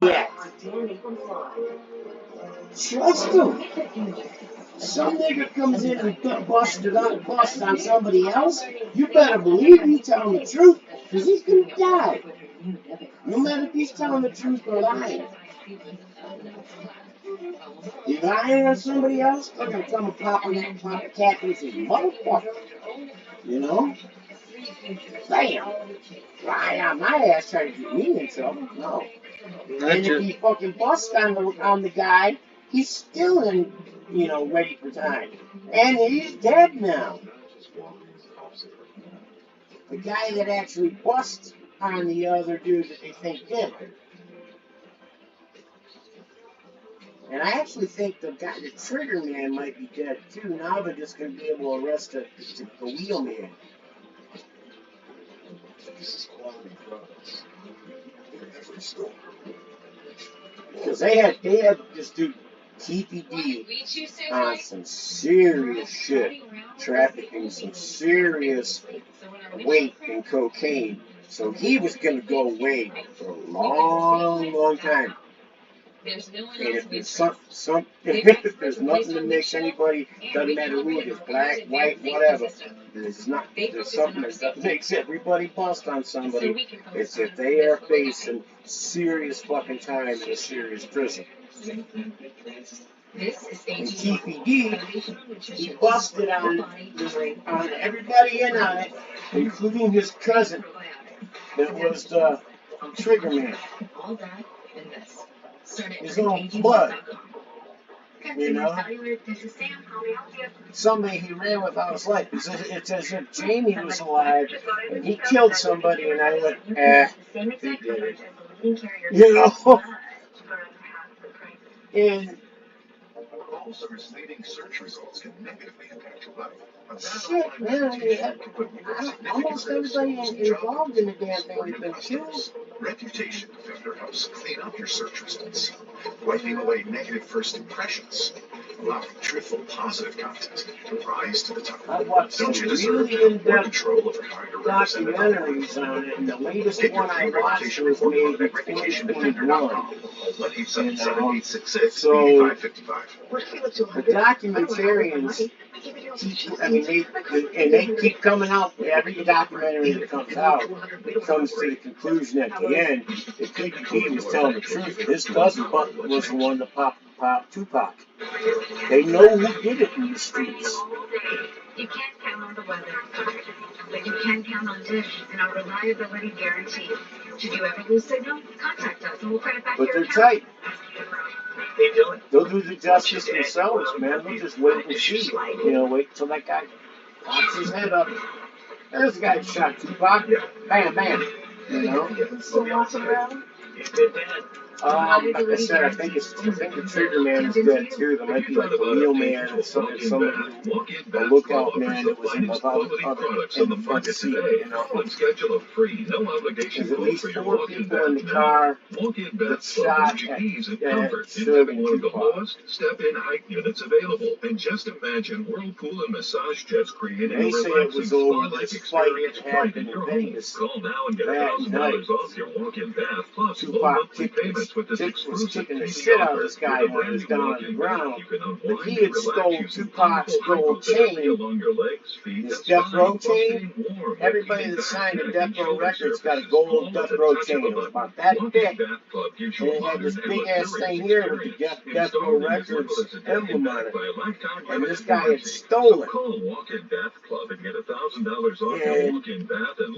Yeah. Trust him. Some nigga comes in and busts on somebody else, you better believe he's telling the truth, because he's gonna die. No matter if he's telling the truth or lying. You lying on somebody else, they're gonna come and pop a cap and say, motherfucker. You know? Bam! Lying on my ass trying to get me in trouble. No. And if he fucking busts on the guy, he's still in, ready for time. And he's dead now. The guy that actually busts on the other dude that they think did. And I actually think the trigger man might be dead too. Now they're just going to be able to arrest the wheelman. Because they had this dude TPD on some serious shit, trafficking some serious weight in cocaine. So he was going to go away for a long, long time. And if there's if there's nothing that makes anybody, doesn't matter who it is, black, white, whatever, there's something that makes everybody bust on somebody. It's if they are facing serious fucking time in a serious prison. And TPD, he busted on everybody in on it, including his cousin, that was the trigger man. His own blood. You know? Someday he ran without his life. It's as if Jamie was alive and he killed somebody and I went, he did it. You know? And misleading search results can negatively impact your life. Shit, man, almost everybody involved in the damn thing has been killed. Reputation Defender helps clean up your search results, wiping away negative first impressions, allowing truthful, positive content to rise to the top. I've watched some really in-depth documentaries on it, and the latest one I watched was made in 2021. So, the documentarians, they keep coming out. Every documentary that comes out, it comes to the conclusion at the end that PPP was telling the truth. His cousin was the one that popped Tupac. They know who did it in the streets. You can't count on the weather, but you can count on Dish and our reliability guarantee. Should you ever lose signal, contact us and we'll credit back your account. But they're tight. They'll do the justice themselves, man. They'll just wait and see. Wait till that guy pops his head up. There's the guy who shot Tupac. Bam, bam. Still walking around? Like I said, I think the trigger man is dead too. There might be like the wheel man and somebody, the lookout man that was in the front seat. There's at least 4 people in the car that shot at serving Tupac. Step-in height units available, and just imagine Whirlpool and massage jets creating a relaxing spa-like experience right in your home. Call now and get $1,000 off your walk-in bath plus Tupac was kicking the shit out of this guy when he was down on the ground. But he had stole Tupac's gold chain, his Death Row chain. Everybody that signed a Death Row Records got a gold Death Row chain. It was about that thick. And it had this big ass thing here with the Death Row Records emblem on it. And this guy had stolen it. And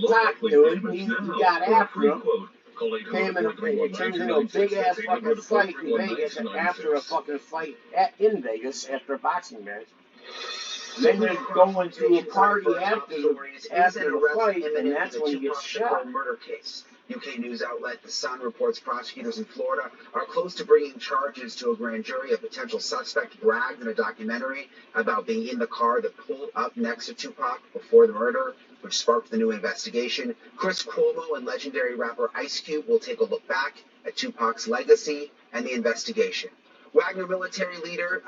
Pac knew it, and he got after him. It turned into a big ass fucking fight in Vegas after a fucking fight in Vegas after a boxing match. Then they go into a party after the fight, and that's when he gets shot. Murder case. UK news outlet The Sun reports prosecutors in Florida are close to bringing charges to a grand jury. A potential suspect bragged in a documentary about being in the car that pulled up next to Tupac before the murder, which sparked the new investigation. Chris Cuomo and legendary rapper Ice Cube will take a look back at Tupac's legacy and the investigation. Wagner military leader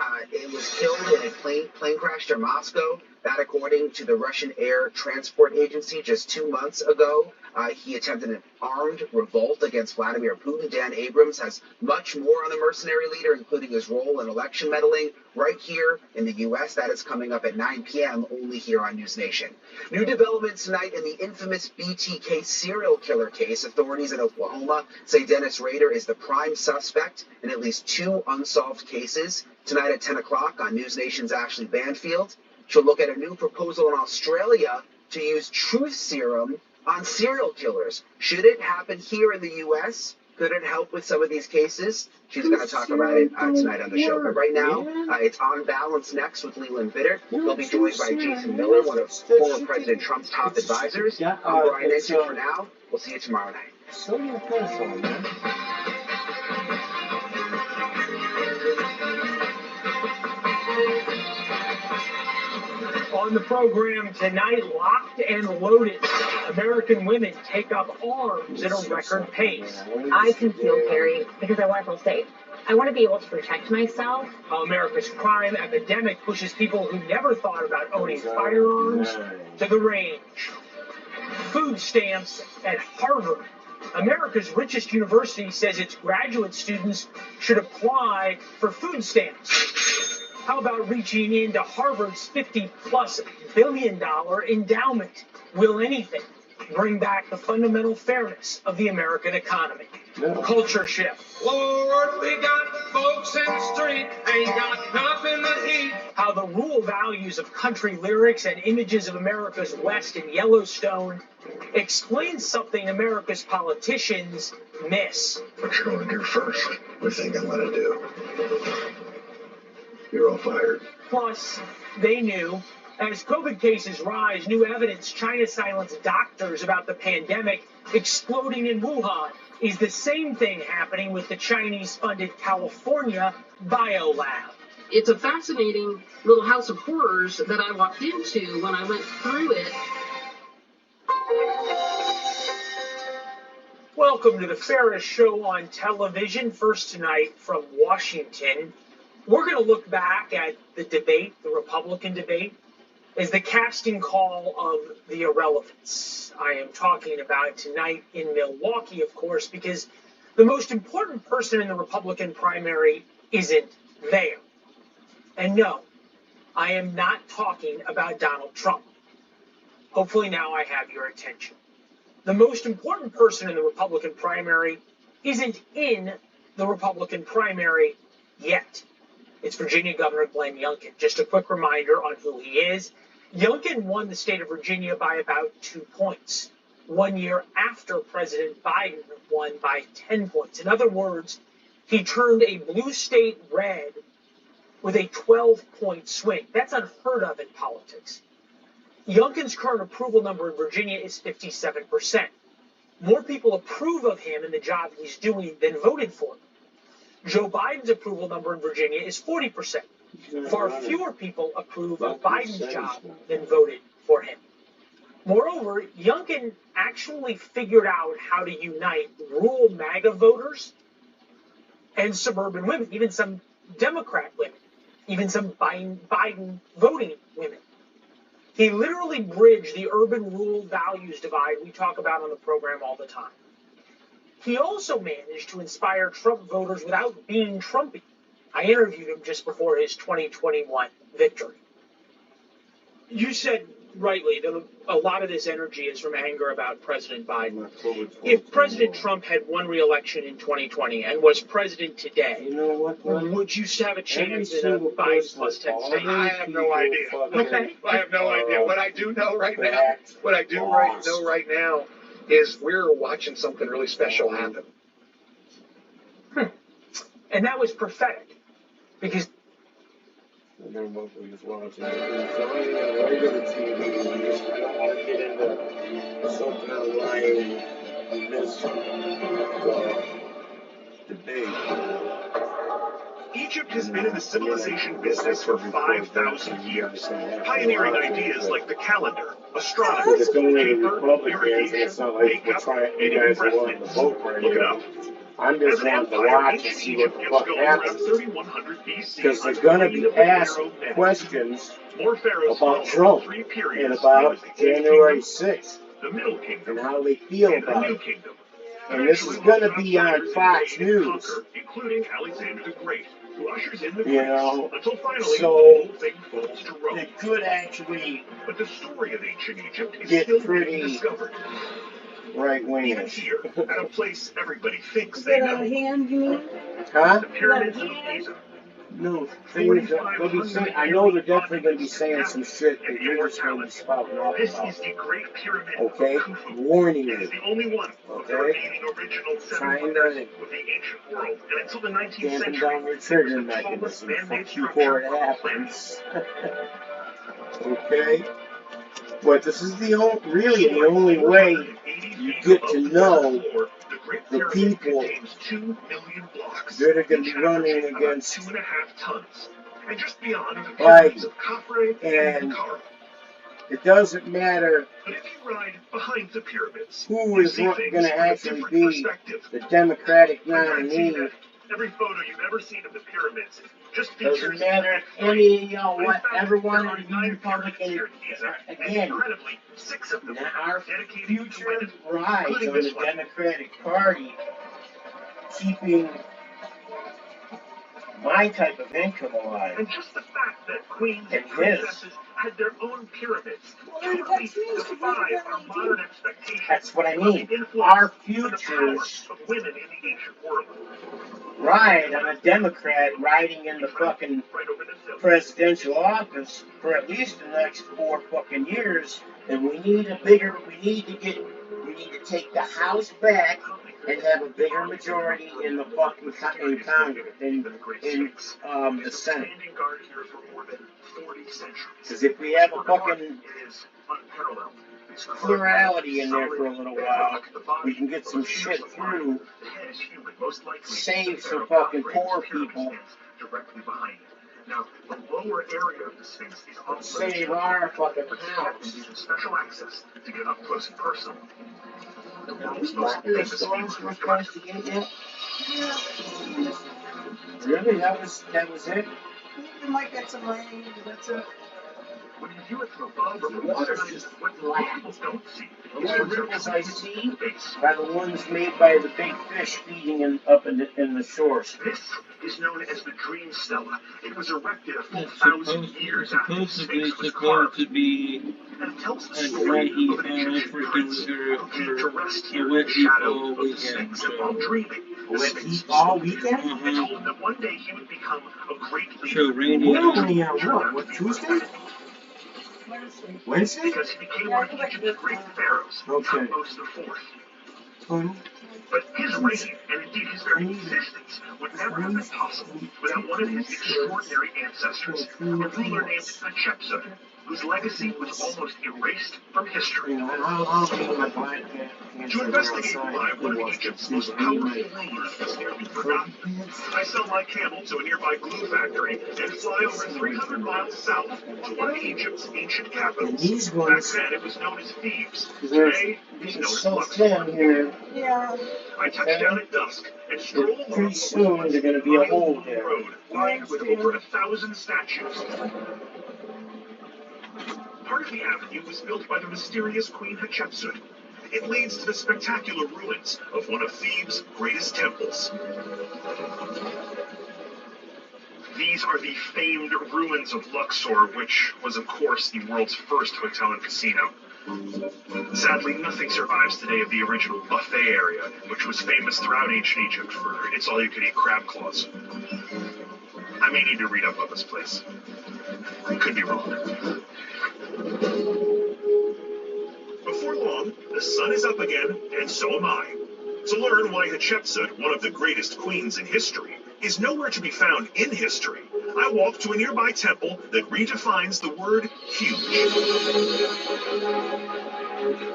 was killed in a plane crash near Moscow. That, according to the Russian Air Transport Agency, just 2 months ago, he attempted an armed revolt against Vladimir Putin. Dan Abrams has much more on the mercenary leader, including his role in election meddling right here in the U.S. That is coming up at 9 p.m. only here on News Nation. New developments tonight in the infamous BTK serial killer case. Authorities in Oklahoma say Dennis Rader is the prime suspect in at least 2 unsolved cases. Tonight at 10 o'clock on News Nation's Ashley Banfield, she'll look at a new proposal in Australia to use truth serum on serial killers. Should it happen here in the U.S.? Could it help with some of these cases? She's going to talk about it tonight on the show. But right now, it's On Balance next with Leland Bittert. He'll be joined by Jason Miller, one of former President Trump's top advisors. I'm Brian Ensign for now. We'll see you tomorrow night. So your pencil, man. On the program tonight, locked and loaded, American women take up arms at a record pace. I conceal carry because I want to feel safe. I want to be able to protect myself. America's crime epidemic pushes people who never thought about owning firearms to the range. Food stamps at Harvard. America's richest university says its graduate students should apply for food stamps. How about reaching into Harvard's $50+ billion endowment? Will anything bring back the fundamental fairness of the American economy? No. Culture shift. Lord, we got folks in the street, ain't got nothing to eat. How the rural values of country lyrics and images of America's West and Yellowstone explain something America's politicians miss. What you going to do first? What do you think I'm going to do? You're all fired. Plus, they knew, as COVID cases rise, new evidence China silenced doctors about the pandemic exploding in Wuhan is the same thing happening with the Chinese-funded California biolab. It's a fascinating little house of horrors that I walked into when I went through it. Welcome to the fairest show on television. First tonight from Washington. We're going to look back at the debate, the Republican debate, as the casting call of the irrelevance. I am talking about tonight in Milwaukee, of course, because the most important person in the Republican primary isn't there. And no, I am not talking about Donald Trump. Hopefully now I have your attention. The most important person in the Republican primary isn't in the Republican primary yet. It's Virginia Governor Glenn Youngkin. Just a quick reminder on who he is. Youngkin won the state of Virginia by about 2 points, 1 year after President Biden won by 10 points. In other words, he turned a blue state red with a 12-point swing. That's unheard of in politics. Youngkin's current approval number in Virginia is 57%. More people approve of him and the job he's doing than voted for him. Joe Biden's approval number in Virginia is 40%. Far fewer people approve of Biden's job than voted for him. Moreover, Youngkin actually figured out how to unite rural MAGA voters and suburban women, even some Democrat women, even some Biden voting women. He literally bridged the urban-rural values divide we talk about on the program all the time. He also managed to inspire Trump voters without being Trumpy. I interviewed him just before his 2021 victory. You said rightly that a lot of this energy is from anger about President Biden. If President Trump had won re-election in 2020 and was president today, would you have a chance in a Biden plus 10 state? I have no idea. Okay. I have no idea. What I do know right now is we're watching something really special happen. And that was prophetic, because I don't want to get into something online on this debate. Egypt has been in the civilization business for 5,000 years, pioneering ideas like the calendar, astronomy, paper, irrigation, makeup, and even breathtaking. Look it up. I'm As just an wanting to empire, watch and ancient see what Egypt the gets fuck going around happens. 3100 BC Because they're under going the to reign be of the asked pharaoh Menes. questions More pharaohs about fell Trump over 3 and periods, known about as the Old January Kingdom, 6th the Middle and Kingdom, how they feel and the about New it. Kingdom. And this is Eventually, going to local be on outsiders Fox invade and News, conquer, including Alexander the Great, who ushers in the you Greeks, know, until finally the so whole thing falls to Rome. it could actually But the story of ancient Egypt is get still being pretty discovered. Even right-wingish. here, at a place everybody thinks Is they it a know, hand, you mean? Huh? the pyramids of Giza. No, things that they'll be saying, I know they're definitely going to be saying some shit that you're just going to be spouting off This about. is the Great Pyramid Okay? of Khufu. Warning It is you. the only one of the Okay? remaining original 7 Trying wonders to of the ancient world. And until the 19th dampen century, down your it was trigger the tallest mechanism man-made before structure it on the planet. happens. Okay? But this is really the only way you get to know the people that are going to be running against Biden. And it doesn't matter who is going to actually be the Democratic nominee. Every photo you've ever seen of the pyramids just Doesn't matter if any, you know, whatever one of the Republican, again, our future rise on the Democratic Party, keeping my type of income alive. And just the fact that queens and And princesses had their own pyramids totally defies our modern expectations. That's what I of the mean. influence Our and the power futures of women in the ancient world. ride on a Democrat riding in the fucking Right over this hill. presidential office for at least the next 4 fucking years, and we need to take the House back and have a bigger majority in the fucking in Congress, in the Senate. Standing guard here for more than 40 centuries. Because if we have a fucking It is unparalleled. It's plurality in there for a little while, we can get some shit through, The head is human, most likely save some the fucking pharaoh poor pyramid people, stands directly behind it. Now, the lower area of the Sphinx is unlit, save our fucking which house. captains use special access to get up close and personal. The world's You most got this famous stores female we're supposed to get yet? Really? That was it? We might get some rain, but that's it. When you view it from above or The from the water's side, just what flat. people don't see The is only the ripples I see base. are the ones made by the big fish feeding up in the shores. This is known as the Dream Stela. It was erected a full It's 1,000 years after the Sphinx was carved. to be And it tells the a story dry of an Egyptian prince freaking who came to rest a here in wet the heat shadow all of the weekend. Sphinx. And while dreaming, the Wet Sphinx heat all spoke to him weekend? and told him that one day he would become a great So leader. rainy. We're only on what, Tuesday? Wednesday. Wednesday? Because he became one of Egypt's great pharaohs, Okay. Thutmose IV. Tony? But his reign, and indeed his very existence, would never have been possible without one of his extraordinary ancestors, a ruler named Hatshepsut, whose legacy was almost erased from history. I'll take my blind To investigate why one of Egypt's most powerful rulers is nearly forgotten, I sell my camel to a nearby glue factory and fly over 300 miles south to one of Egypt's ancient And capitals. these Back ones, then it was known as Thebes. there's Today it is known it's as so Luxor. thin here, Yeah. I touch down at dusk and stroll that along pretty soon there's going to be a hole there. road lined with over 1,000 statues. Part of the avenue was built by the mysterious Queen Hatshepsut. It leads to the spectacular ruins of one of Thebes' greatest temples. These are the famed ruins of Luxor, which was, of course, the world's first hotel and casino. Sadly, nothing survives today of the original buffet area, which was famous throughout ancient Egypt for its all-you-can-eat crab claws. I may need to read up on this place. I could be wrong. Before long, the sun is up again, and so am I. To learn why Hatshepsut, one of the greatest queens in history, is nowhere to be found in history, I walk to a nearby temple that redefines the word huge.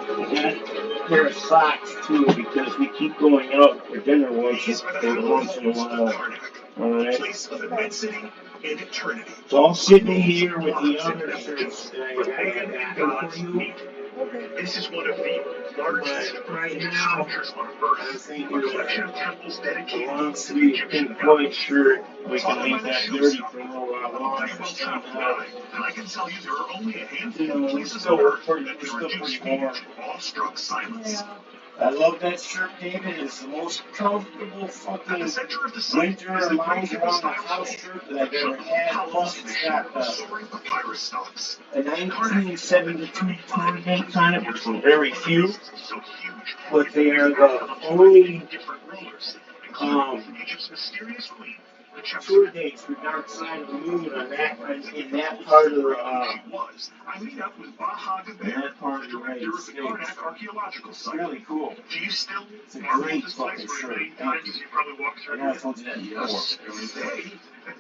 I got a pair of socks too because we keep going out for dinner once These are the in a hallowed halls of while. Karnak, a Alright. place of immensity and eternity. So I'm sitting here with the other shirts that I Pagan and got gods for you. meet. Okay. This is one of the largest But right Egyptian now, structures on I'm Earth. thinking A collection that of temples a dedicated long to the sleeve Egyptian pink Floyd gods. shirt, we can Followed by leave the that shoe dirty shop. for a little while I'm a longer pretty and well check traveled it guy, out. and I can tell you there are only a handful You of know, places still on Earth pretty, that we're can still reduce pretty me warm. to awestruck silence. Yeah. I love that shirt, David. It's the most comfortable At the fucking center of the site winter is the lounge Great around the style house stall, shirt that I've ever with had. columns Plus, in the it's shape got of soaring papyrus stalks. a Karnak is more than 1972 35 tour dates years on it, old. which are very The few, base is so huge, but it they can are be the carried on only different rollers, including um, Egypt's mysterious queen, Hatshepsut. tour dates for Dark Side of the Moon on that in that part of the She was. I meet up with Baha in Geber, that part of the director United of the States. Karnak Archaeological It's Site. really cool. Do you still It's a marvel at great this place fucking for as shirt. many Thank times you. as you probably walked I through know I here? told you that before. Yes, every day.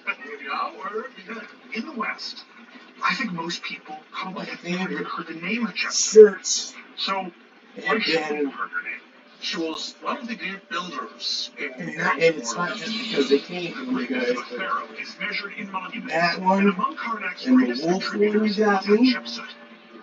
Every hour. In the West, I think most people probably My have never even favorite heard the name Hatshepsut. shirts So, have why should we been, have heard her name? She was one of the great builders in and it's not just because they came from you guys, the but pharaoh is measured in monuments, that and one among Karnak's and the greatest wolf one you contributors got is me, Hatshepsut,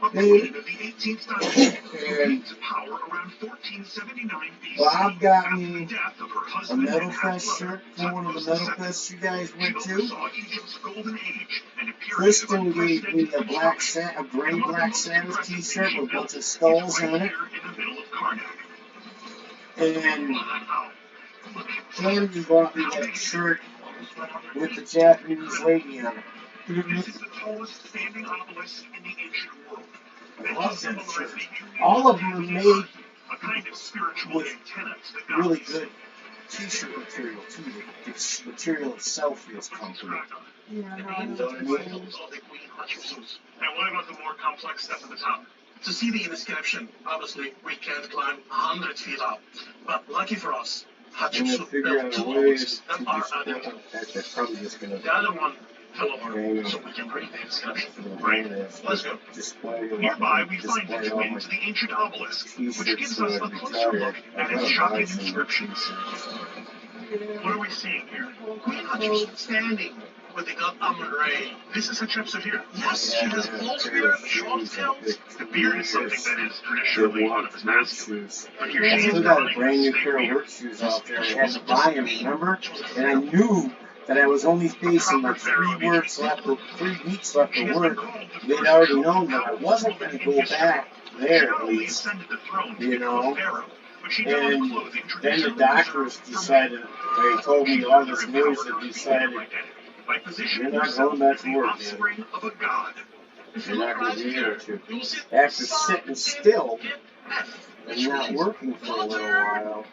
a they, queen of the 18th dynasty who came and to power around 1479 BC Bob got after the me death of her a husband Metal and Fest half-brother shirt for one of the Thutmose Metal II. Fests you guys She went to. oversaw Egypt's golden age and a period of Kristen gave me unprecedented a construction. a gray And one of the Black most Sabbath impressive things t-shirt she with a built bunch of is skulls right on it, here in the middle of Karnak. and Wow. Look, Candy bought me how that big is it? shirt Almost 100 with the feet. Japanese lady on it. This is the tallest standing obelisk in the ancient world. I Meant to love that symbolize shirt. the union All of of them are heaven and made earth, a kind of spiritual with antenna to the really gods. good t-shirt material too. The material itself feels comfortable. Yeah, no, I You know know what what I you're mean? saying. Of the Queen Hatshepsut. And what about the more complex stuff at the top? To see the inscription, obviously we can't climb 100 feet up. But lucky for us, I'm gonna Hatshepsut figure built out two a way obelisks to that are just identical. that's probably just gonna The other one fell over, hang so we can read the inscription. right. Let's go. Display Nearby, we find display its all way my into the ancient obelisk, which t-shirts gives so us I'd a be closer look tired. at I'm its gonna buy shocking some inscriptions. Yeah. What are we seeing here? Queen Hatshepsut standing with the god Amun-Re. This is Hatshepsut here. Yes, she has false hair, short tails. The beard is something that is traditionally thought of as masculine. But here I she is still got a running brand new with pair of snake work shoes out there. I had to buy them, remember? And I knew that I was only facing like 3 weeks left of work. They'd already known that I wasn't going to go back there at least, you know. And then the doctors decided, they told me all this news and decided, you're not going back to work, man. You're not going to be able to. After sitting still and not working for a little while,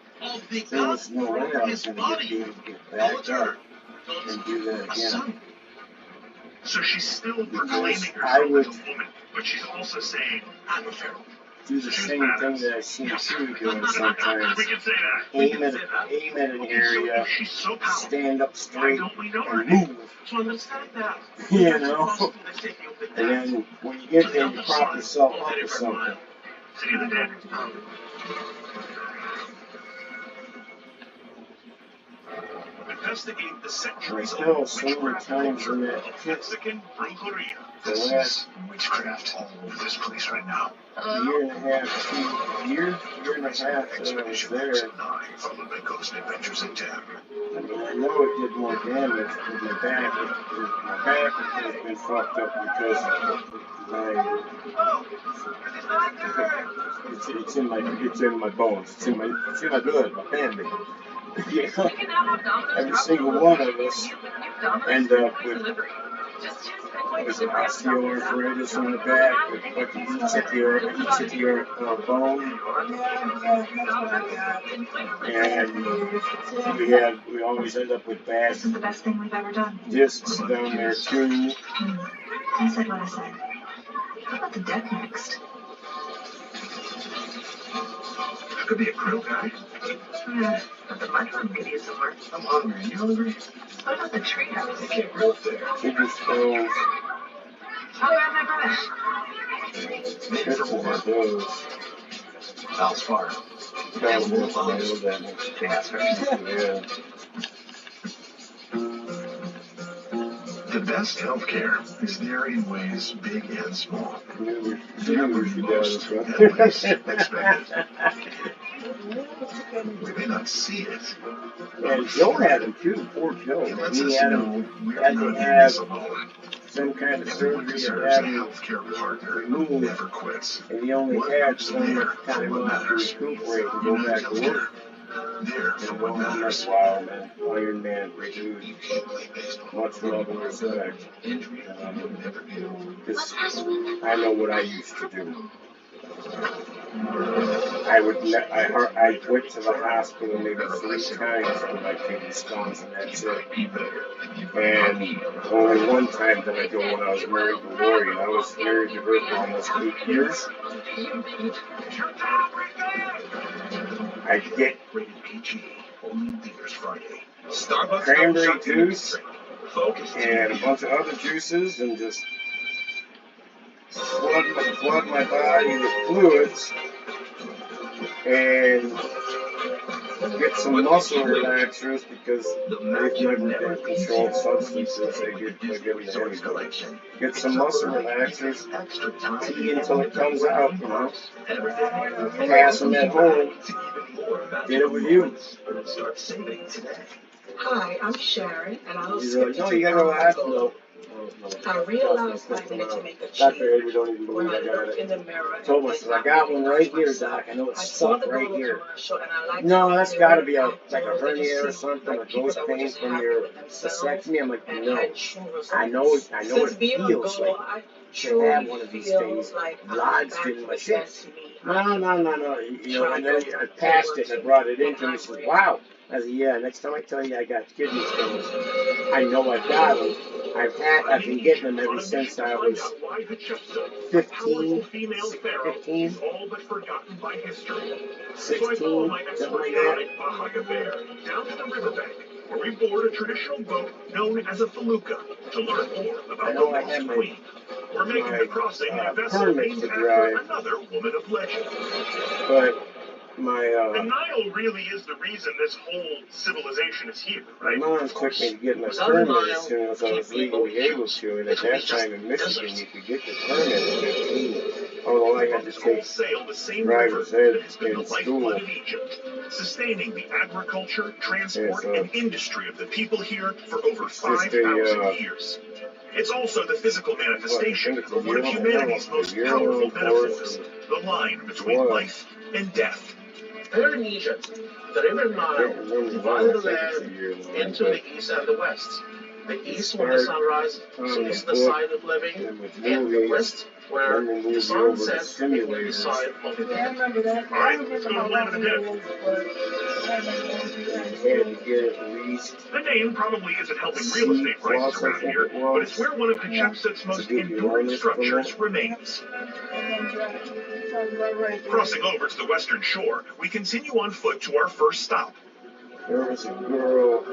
there was no way I was going to be able to get back up and do that again. So she's still proclaiming Because herself I would as a woman, but she's also saying, I'm a pharaoh. do the same thing that I see you doing sometimes. We can say that. Aim at an area, She's so powerful. stand up Why straight, don't we know her and name? move. To understand that, You know? And then when you get there, you prop yourself up or something. City of the Dead. Investigate the I centuries fell old so many witchcraft times culture in that of pit Mexican brujeria. the This last is witchcraft all over this place right now. year and a half, year and a half that I was there. Followed by Ghost Adventures in 10. I mean, I know it did more damage with my back. My back has been fucked up because it's in my bones. It's in my blood, my family. You know, every single one of us end up with osteoarthritis on the back, with fucking each at your bone, Yeah, that's what I got. and we always end up with bad This is the best thing we've ever done. discs down there too. I said what I said. How about the deck next? That could be a grill guy. Yeah, but the mudroom could use some work. I'm hungry. You hungry? What about the treehouse? You can't grill there. Bigger stove, I'll grab my brush. Made for war. those. Val's far. That makes That's right. yeah. The best healthcare is there in ways big and small. Never There where she most does. at least expect it. We may not see it, And Joe had him too, poor Joe. it lets He us had know him we're had not to in have this alone. some kind of Everyone surgery to deserves a have him healthcare partner who removed, never quits. and he only One had who's so there much for time what off to matters. recuperate and go United back to work. Healthcare. There for And what I'm like, matters. wow, man, Iron Man, great dude. You can't play baseball. Much love and respect. Injury you'll never get over. Because I know what I used to do. I went to the hospital maybe 3 times for my kidney stones, and that's it. And only one time did I go when I was married to Lori, and I was married to her for almost 8 years. I get Rated PG. Only Leaders Friday. Starbucks cranberry juice Focus. and a bunch of other juices and just flood my body with fluids and get some muscle relaxers because they've never been controlled substances. They give them to anybody. Get some muscle relaxers, tea until it comes out, you know. Pass them at home. Get it with you. Start saving today. Hi, I'm Sharon, and I was He's like, no, you gotta go to the hospital. I realized I needed to make a Dr. change Avery don't even when believe I I got looked in it. the mirror. Told us, I got one right here, Doc. I know I it's saw stuck the right Google here. commercial, and I liked No, how that's they gotta were be a acting like a like hernia or seemed something, a like people ghost that were pain just from happy your with themselves vasectomy. I'm like, and no. had true results. I know it Since being a feels girl, like I to truly have one of these feel things like I'm lodged back in to my the shit. best me. No. You know, and then I passed it and I brought it into him. He said, wow. I said, yeah, next time I tell you I got kidney stones, I know I've got them. I've been getting them ever since I was 15, 16, something like that. Bahia Bear, down to the riverbank, where we board a traditional boat known as a felucca to learn more I about know the I Lost had Queen. We're making the crossing in a vessel permit named to after drive, another woman of legend. but my The Nile really is the reason this whole civilization is here, right? mom took me to get my permit as soon as I was legally able to, and at that time in Michigan you could get your permit at 15, although I had to take sail the same driver's river ed that has been the in school. lifeblood of Egypt, sustaining the agriculture, transport, and industry of the people here for over 5,000 years. It's also the physical manifestation of one of humanity's most powerful metaphors, the line between life and death. Here in Egypt, the river Nile divided the land into the east and the west. The east where the sun rises, so it's the side of living, and the west where the sun sets, the side of the dead. All right, let's go to the land of the dead. The name probably isn't helping real estate prices around here, but it's where one of Hatshepsut's most enduring structures remains. Crossing over to the western shore, we continue on foot to our first stop. There was a girl.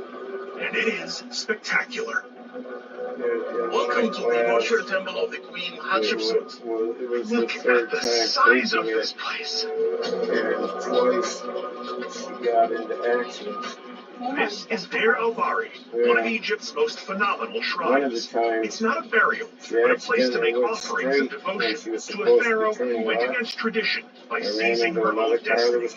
And it is spectacular. Welcome to the Washer Temple of the Queen Hatshepsut. Look at the size of this place. And twice she got into accidents. This is Deir el-Bahri, one of Egypt's most phenomenal shrines. It's not a burial, but a place to make offerings of devotion to a pharaoh who went against tradition by seizing her own destiny.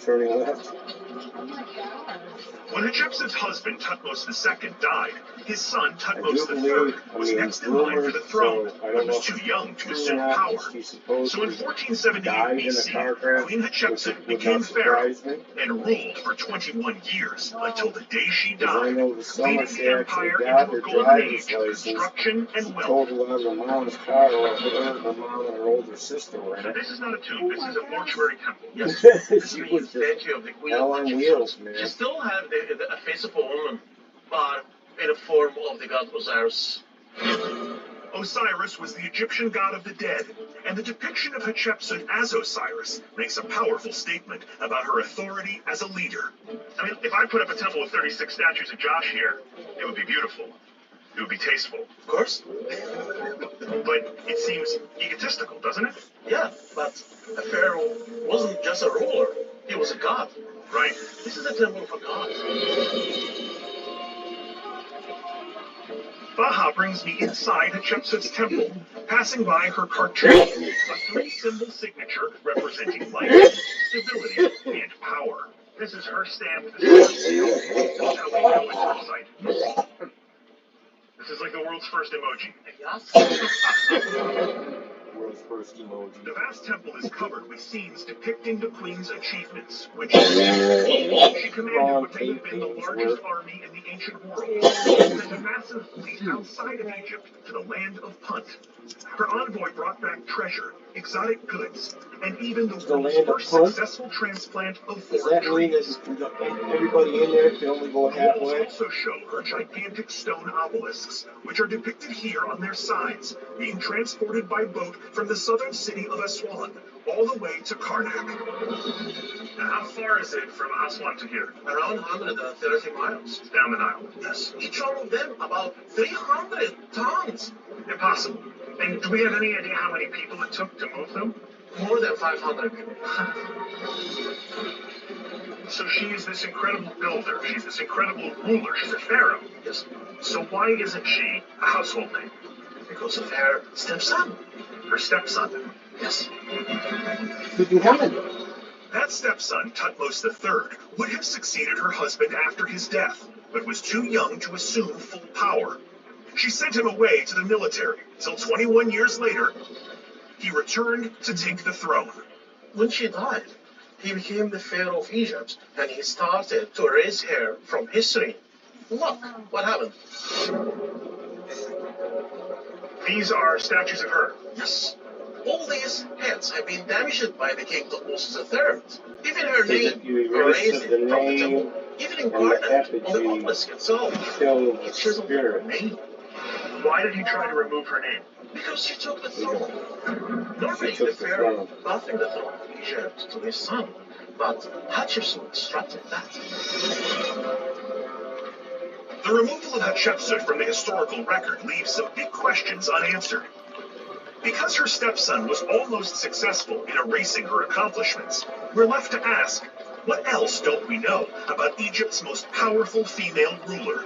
When Hatshepsut's husband, Thutmose II, died, his son, Thutmose III, was next in line for the throne, but was too young to assume power. So in 1478 BC, Queen Hatshepsut became pharaoh and ruled for 21 years until the day she died, leading the empire into a golden age of construction and wealth. Told a lot of the mom's car off her mom and her older sister were in So it. this is not a tomb, this is a mortuary temple. Yes, She was statue of the Queen hell of on Hatshepsut. wheels, man. She still had a face of a woman, but in a form of the god Osiris. Osiris was the Egyptian god of the dead, and the depiction of Hatshepsut as Osiris makes a powerful statement about her authority as a leader. I mean, if I put up a temple with 36 statues of Josh here, it would be beautiful. It would be tasteful. Of course. But it seems egotistical, doesn't it? Yeah, but a pharaoh wasn't just a ruler, he was a god. Right. This is a temple of a god. Baha brings me inside Hatshepsut's temple, passing by her cartouche, a three-symbol signature representing life, stability, and power. This is her stamp. This is her seal. That's how we know it's her site. This is like the world's first emoji. Yes. World's first emoji. The vast temple is covered with scenes depicting the queen's achievements, which she commanded what may have been the largest army in the ancient world, and a massive fleet outside of Egypt to the land of Punt. Her envoy brought back treasure, exotic goods, and even the world's first successful transplant of foreign trees. Everybody in there can only go Walls halfway. also show her gigantic stone obelisks, which are depicted here on their sides, being transported by boat from the southern city of Aswan all the way to Karnak. Now, how far is it from Aswan to here? Around 130 miles. Down the Nile. Yes. Each one of them about 300 tons. Impossible. And do we have any idea how many people it took to move them? More than 500 people. So she is this incredible builder. She's this incredible ruler. She's a pharaoh. Yes. So why isn't she a household name? Because of her stepson. Her stepson. Yes. That stepson, Tutmos III, would have succeeded her husband after his death, but was too young to assume full power. She sent him away to the military, till 21 years later, he returned to take the throne. When she died, he became the pharaoh of Egypt, and he started to erase her from history. Look what happened. These are statues of her. Yes. All these heads have been damaged by the king Tutmosis III. Even her name erased from the temple. Even incarnate on the obelisk itself. It chiseled her name. Why did he try to remove her name? Because she took the throne. Normally, the pharaoh left the throne of Egypt to his son, but Hatshepsut disrupted that. The removal of Hatshepsut from the historical record leaves some big questions unanswered. Because her stepson was almost successful in erasing her accomplishments, we're left to ask, what else don't we know about Egypt's most powerful female ruler?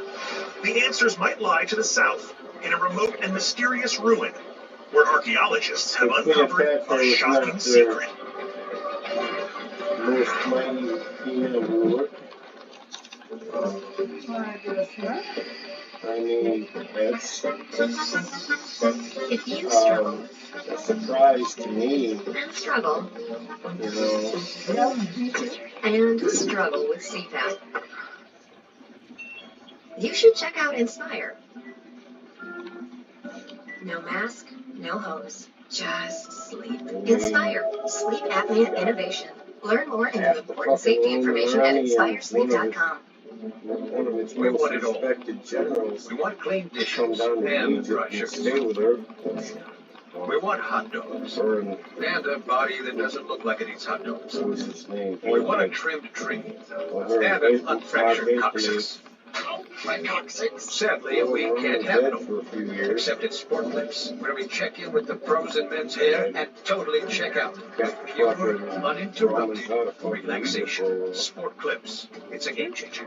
The answers might lie to the south, in a remote and mysterious ruin, where archaeologists have uncovered a shocking secret. Most mighty female ruler. I mean, that's If you struggle a surprise to me, and struggle you know. and struggle with CPAP, you should check out Inspire. No mask, no hose, just sleep. Inspire, sleep apnea innovation. Learn more in the important safety information at inspiresleep.com. One of its We most want it all. respected generals We want clean come dishes down to and Egypt dry and sugar. stay with her. We want hot dogs Or, and a body that doesn't look like it eats hot dogs. what was his name? We want a trimmed tree Well, her and Facebook an unfractured live coccyx. My coccyx. Sadly, we can't have it dead all. for a few years. Except at Sport Clips, where we check in with the pros in men's hair and totally check out. Pure, uninterrupted relaxation. Sport Clips. It's a game changer.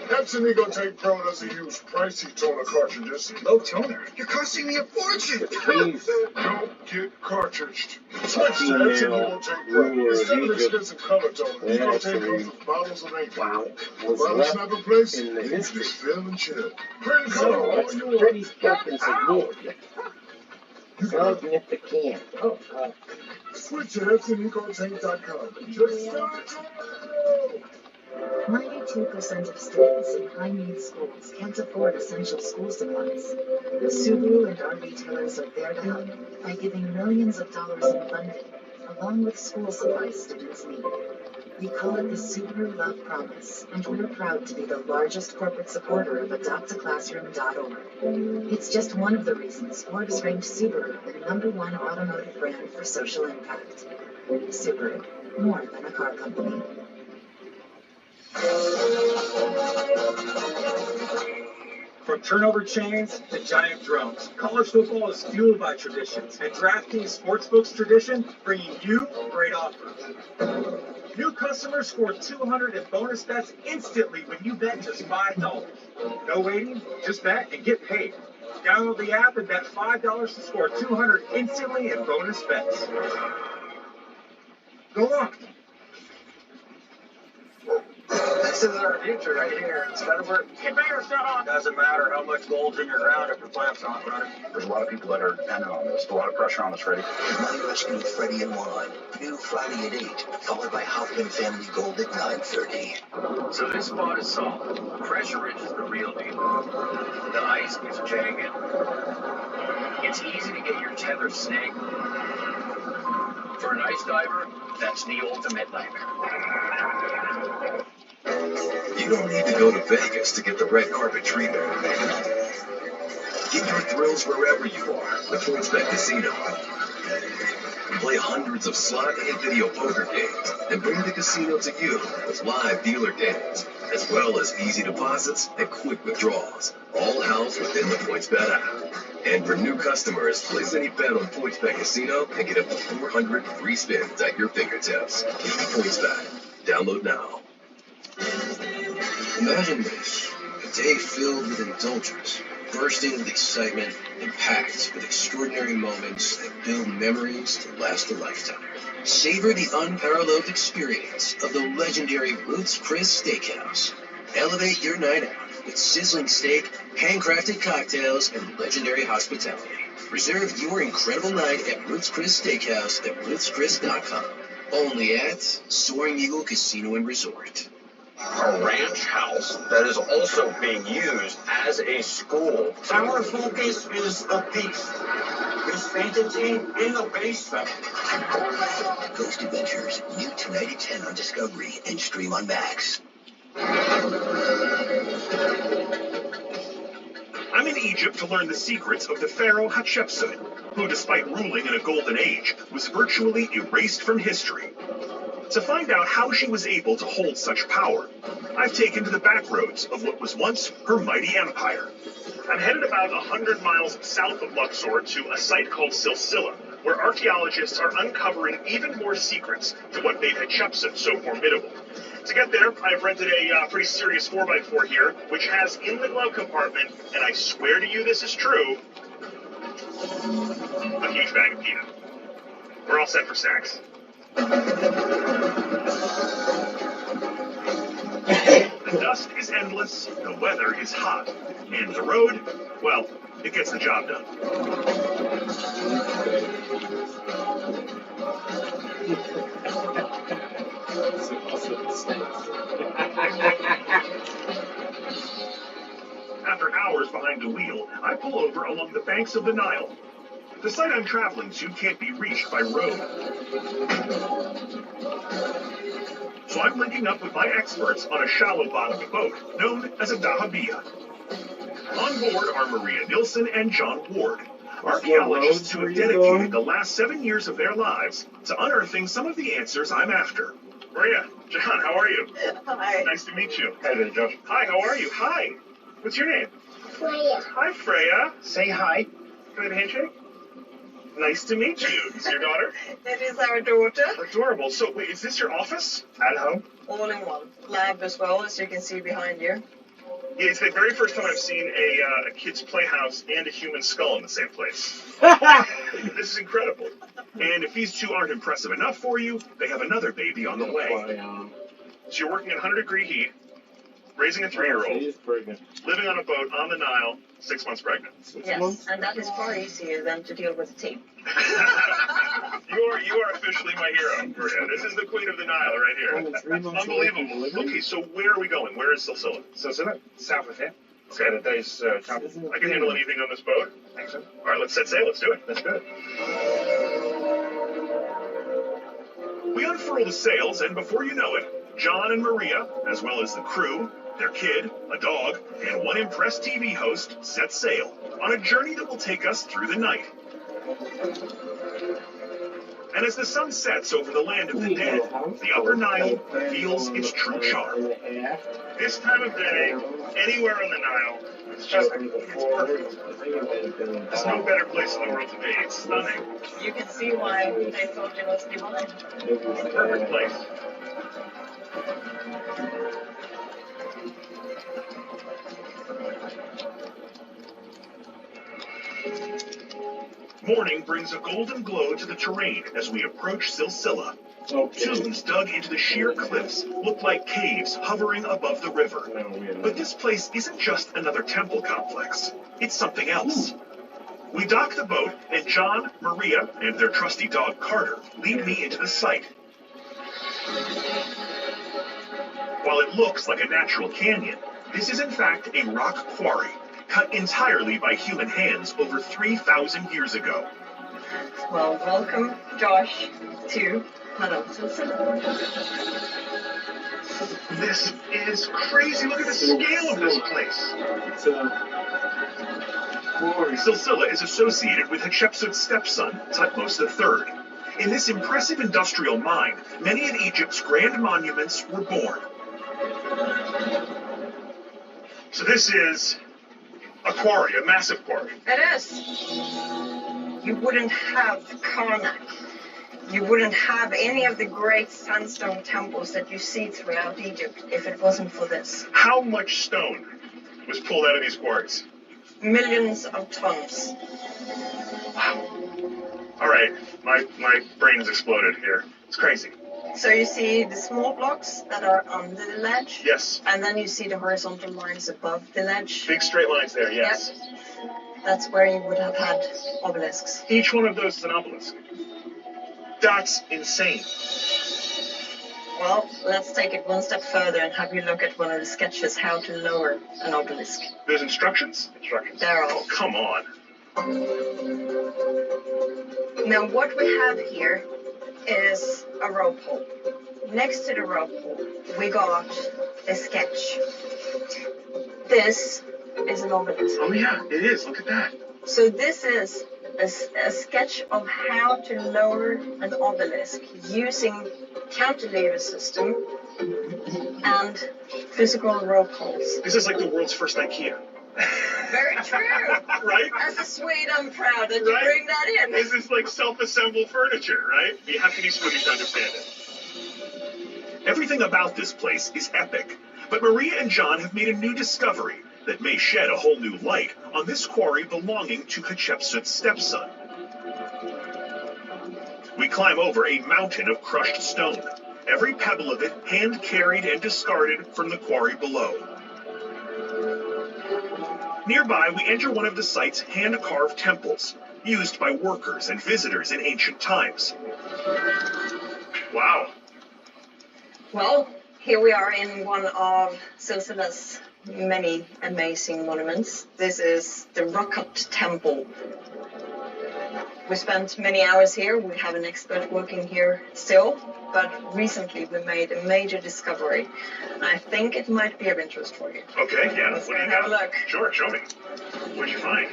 Epson Ecotake Pro doesn't use pricey toner cartridges. Low toner. You're costing me a fortune. Please, Don't get cartridged. Switch to Epson female Ecotake Pro. ruler of Instead of Egypt expensive color toner, they Ecotake actually comes with bottles of ink. was Rather left snap a place, in the you can history. just feel and chill. Print color So, all it's you want. pretty fucking significant. Significant. Oh, God. Switch to EpsonEcotake.com. Just start tomorrow. 92% of students in high-need schools can't afford essential school supplies. Subaru and our retailers are there to help by giving millions of dollars in funding, along with school supplies students need. We call it the Subaru Love Promise, and we're proud to be the largest corporate supporter of AdoptAClassroom.org. It's just one of the reasons Forbes ranked Subaru the #1 automotive brand for social impact. Subaru, more than a car company. From turnover chains to giant drones, college football is fueled by traditions, and DraftKings Sportsbook's tradition bringing you great offers. New customers score 200 in bonus bets instantly when you bet just $5. No waiting, just bet and get paid. Download the app and bet $5 to score 200 instantly in bonus bets. Go on. This is our future right here. It's gotta work. Get bigger, Sean. Doesn't matter how much gold's in your ground if your plant's not running. There's a lot of people that are dependent on this. A lot of pressure on us, Freddie. Money Rescue with Freddie and Juan. New Friday at 8, followed by Hoffman Family Gold at 9:30. So this spot is solid. Pressure Ridge is the real deal. The ice gets jagged. It's easy to get your tether snagged. For an ice diver, that's the ultimate nightmare. You don't need to go to Vegas to get the red carpet treatment. Get your thrills wherever you are with PointsBet Casino. Play hundreds of slot and video poker games and bring the casino to you with live dealer games, as well as easy deposits and quick withdrawals, all housed within the PointsBet app. And for new customers, place any bet on PointsBet Casino and get up to 400 free spins at your fingertips. PointsBet. Download now. Imagine this, a day filled with indulgence, bursting with excitement and packed with extraordinary moments that build memories to last a lifetime. Savor the unparalleled experience of the legendary Ruth's Chris Steakhouse. Elevate your night out with sizzling steak, handcrafted cocktails, and legendary hospitality. Reserve your incredible night at Ruth's Chris Steakhouse at ruthschris.com. Only at Soaring Eagle Casino and Resort. A ranch house that is also being used as a school. Our focus is the beast. This fantasy in the basement. Ghost Adventures, new tonight at 10 on Discovery and stream on Max. I'm in Egypt to learn the secrets of the pharaoh Hatshepsut, who, despite ruling in a golden age, was virtually erased from history. To find out how she was able to hold such power, I've taken to the back roads of what was once her mighty empire. I'm headed about 100 miles south of Luxor to a site called Silsila, where archaeologists are uncovering even more secrets to what made Hatshepsut so formidable. To get there, I've rented a pretty serious 4x4 here, which has in the glove compartment, and I swear to you this is true, a huge bag of peanut. We're all set for snacks. The dust is endless, the weather is hot, and the road, well, it gets the job done. After hours behind the wheel, I pull over along the banks of the Nile. The site I'm traveling to can't be reached by road. So I'm linking up with my experts on a shallow-bottomed boat known as a dahabeah. On board are Maria Nilsson and John Ward, archaeologists who have dedicated the last 7 years of their lives to unearthing some of the answers I'm after. Maria, John, how are you? Hi. Nice to meet you. Hi there, Josh. Hi, how are you? Hi. What's your name? Freya. Hi, Freya. Say hi. Can I have a handshake? Nice to meet you. Is your daughter? That is our daughter. Adorable. So, wait, is this your office? At home. All in one. Lab as well, as you can see behind you. Yeah, it's the very first time I've seen a kid's playhouse and a human skull in the same place. This is incredible. And if these two aren't impressive enough for you, they have another baby on the way. So you're working in 100-degree heat, raising a 3-year-old, living on a boat on the Nile, 6 months pregnant. Yes, and that is far easier than to deal with a team. You are officially my hero, Maria. This is the queen of the Nile right here. Unbelievable. Okay, so where are we going? Where is Silsila? Silsila, south of here. Okay. Got a day's travel. I can handle anything on this boat. Think so. All right, let's set sail. Let's do it. Let's go. We unfurl the sails, and before you know it, John and Maria, as well as the crew, their kid, a dog, and one impressed TV host, set sail on a journey that will take us through the night. And as the sun sets over the land of the dead, the Upper Nile reveals its true charm. This time of day, anywhere on the Nile, it's just it's perfect. There's no better place in the world to be. It's stunning. You can see why they thought it was divine. It's a perfect place. Morning brings a golden glow to the terrain as we approach Silsila. Tombs dug into the sheer cliffs look like caves hovering above the river. But this place isn't just another temple complex. It's something else. We dock the boat, and John, Maria, and their trusty dog Carter lead me into the site. While it looks like a natural canyon, this is in fact a rock quarry, cut entirely by human hands over 3,000 years ago. Well, welcome, Josh, to Madame Silsila. This is crazy. Look at the scale of this place. Silsila is associated with Hatshepsut's stepson, Thutmose III. In this impressive industrial mine, many of Egypt's grand monuments were born. So this is a quarry, a massive quarry. It is. You wouldn't have Karnak. You wouldn't have any of the great sandstone temples that you see throughout Egypt if it wasn't for this. How much stone was pulled out of these quarries? Millions of tons. Wow. All right, my brain's exploded here. It's crazy. So you see the small blocks that are under the ledge? Yes. And then you see the horizontal lines above the ledge? Big straight lines there, yes. Yep. That's where you would have had obelisks. Each one of those is an obelisk. That's insane. Well, let's take it one step further and have you look at one of the sketches how to lower an obelisk. There's instructions? Instructions. There are. Oh, come on. Now what we have here is a rope hole. Next to the rope hole, we got a sketch. This is an obelisk. Oh yeah, it is. Look at that. So this is a sketch of how to lower an obelisk using cantilever system and physical rope holes. This is like the world's first IKEA. Very true. Right? As a Swede, I'm proud that you bring that in. This is like self-assembled furniture, right? You have to be Swedish to understand it. Everything about this place is epic, but Maria and John have made a new discovery that may shed a whole new light on this quarry belonging to Hatshepsut's stepson. We climb over a mountain of crushed stone, every pebble of it hand-carried and discarded from the quarry below. Nearby, we enter one of the site's hand-carved temples, used by workers and visitors in ancient times. Wow. Well, here we are in one of Silsila's many amazing monuments. This is the Rock-cut Temple. We spent many hours here. We have an expert working here still, but recently we made a major discovery. And I think it might be of interest for you. Okay, yeah. Let's go and have a look. Sure, show me. What'd you find?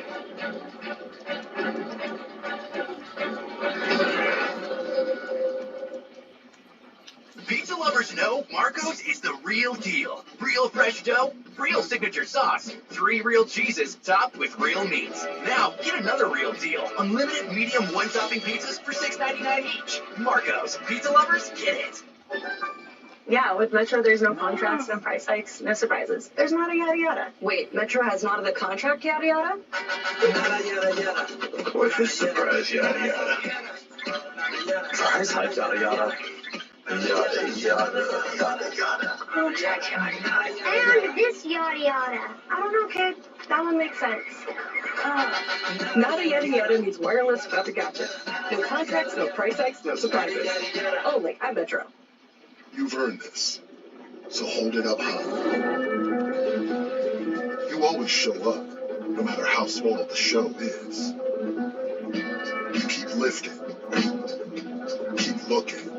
Pizza lovers know Marco's is the real deal. Real fresh dough, real signature sauce, 3 real cheeses topped with real meats. Now, get another real deal. Unlimited medium one-topping pizzas for $6.99 each. Marco's. Pizza lovers, get it. Yeah, with Metro, there's no contracts, no price hikes, no surprises. There's not a yada yada. Wait, Metro has not the contract yada yada? Yada, yada, yada. What's the surprise yada yada? Price hike yada yada. Yada yada yada yada. Contract yada yada. And this yada yada. I don't know, kid. That one makes sense. Nada yada yada means wireless without the gotcha. No contracts, no price hikes, no surprises. Only at Metro. You've earned this, so hold it up high. You always show up, no matter how small the show is. You keep lifting, keep looking,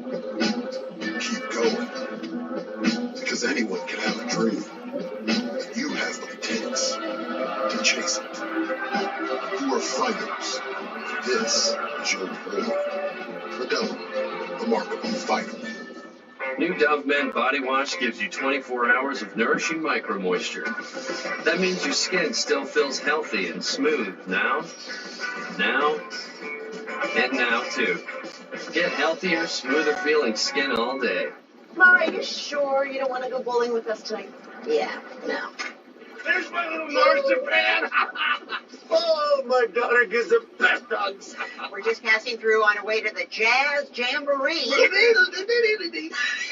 keep going. Because anyone can have a dream, and you have what it takes to chase it. You are fighters. This is your reward. Modelo, the Remarkable Fighter. New Dove Men Body Wash gives you 24 hours of nourishing micro moisture. That means your skin still feels healthy and smooth now, and now too. Get healthier, smoother feeling skin all day. Mara, are you sure you don't want to go bowling with us tonight? Yeah, no. There's my little marzipan! Oh, my daughter gives the best hugs. We're just passing through on our way to the Jazz Jamboree.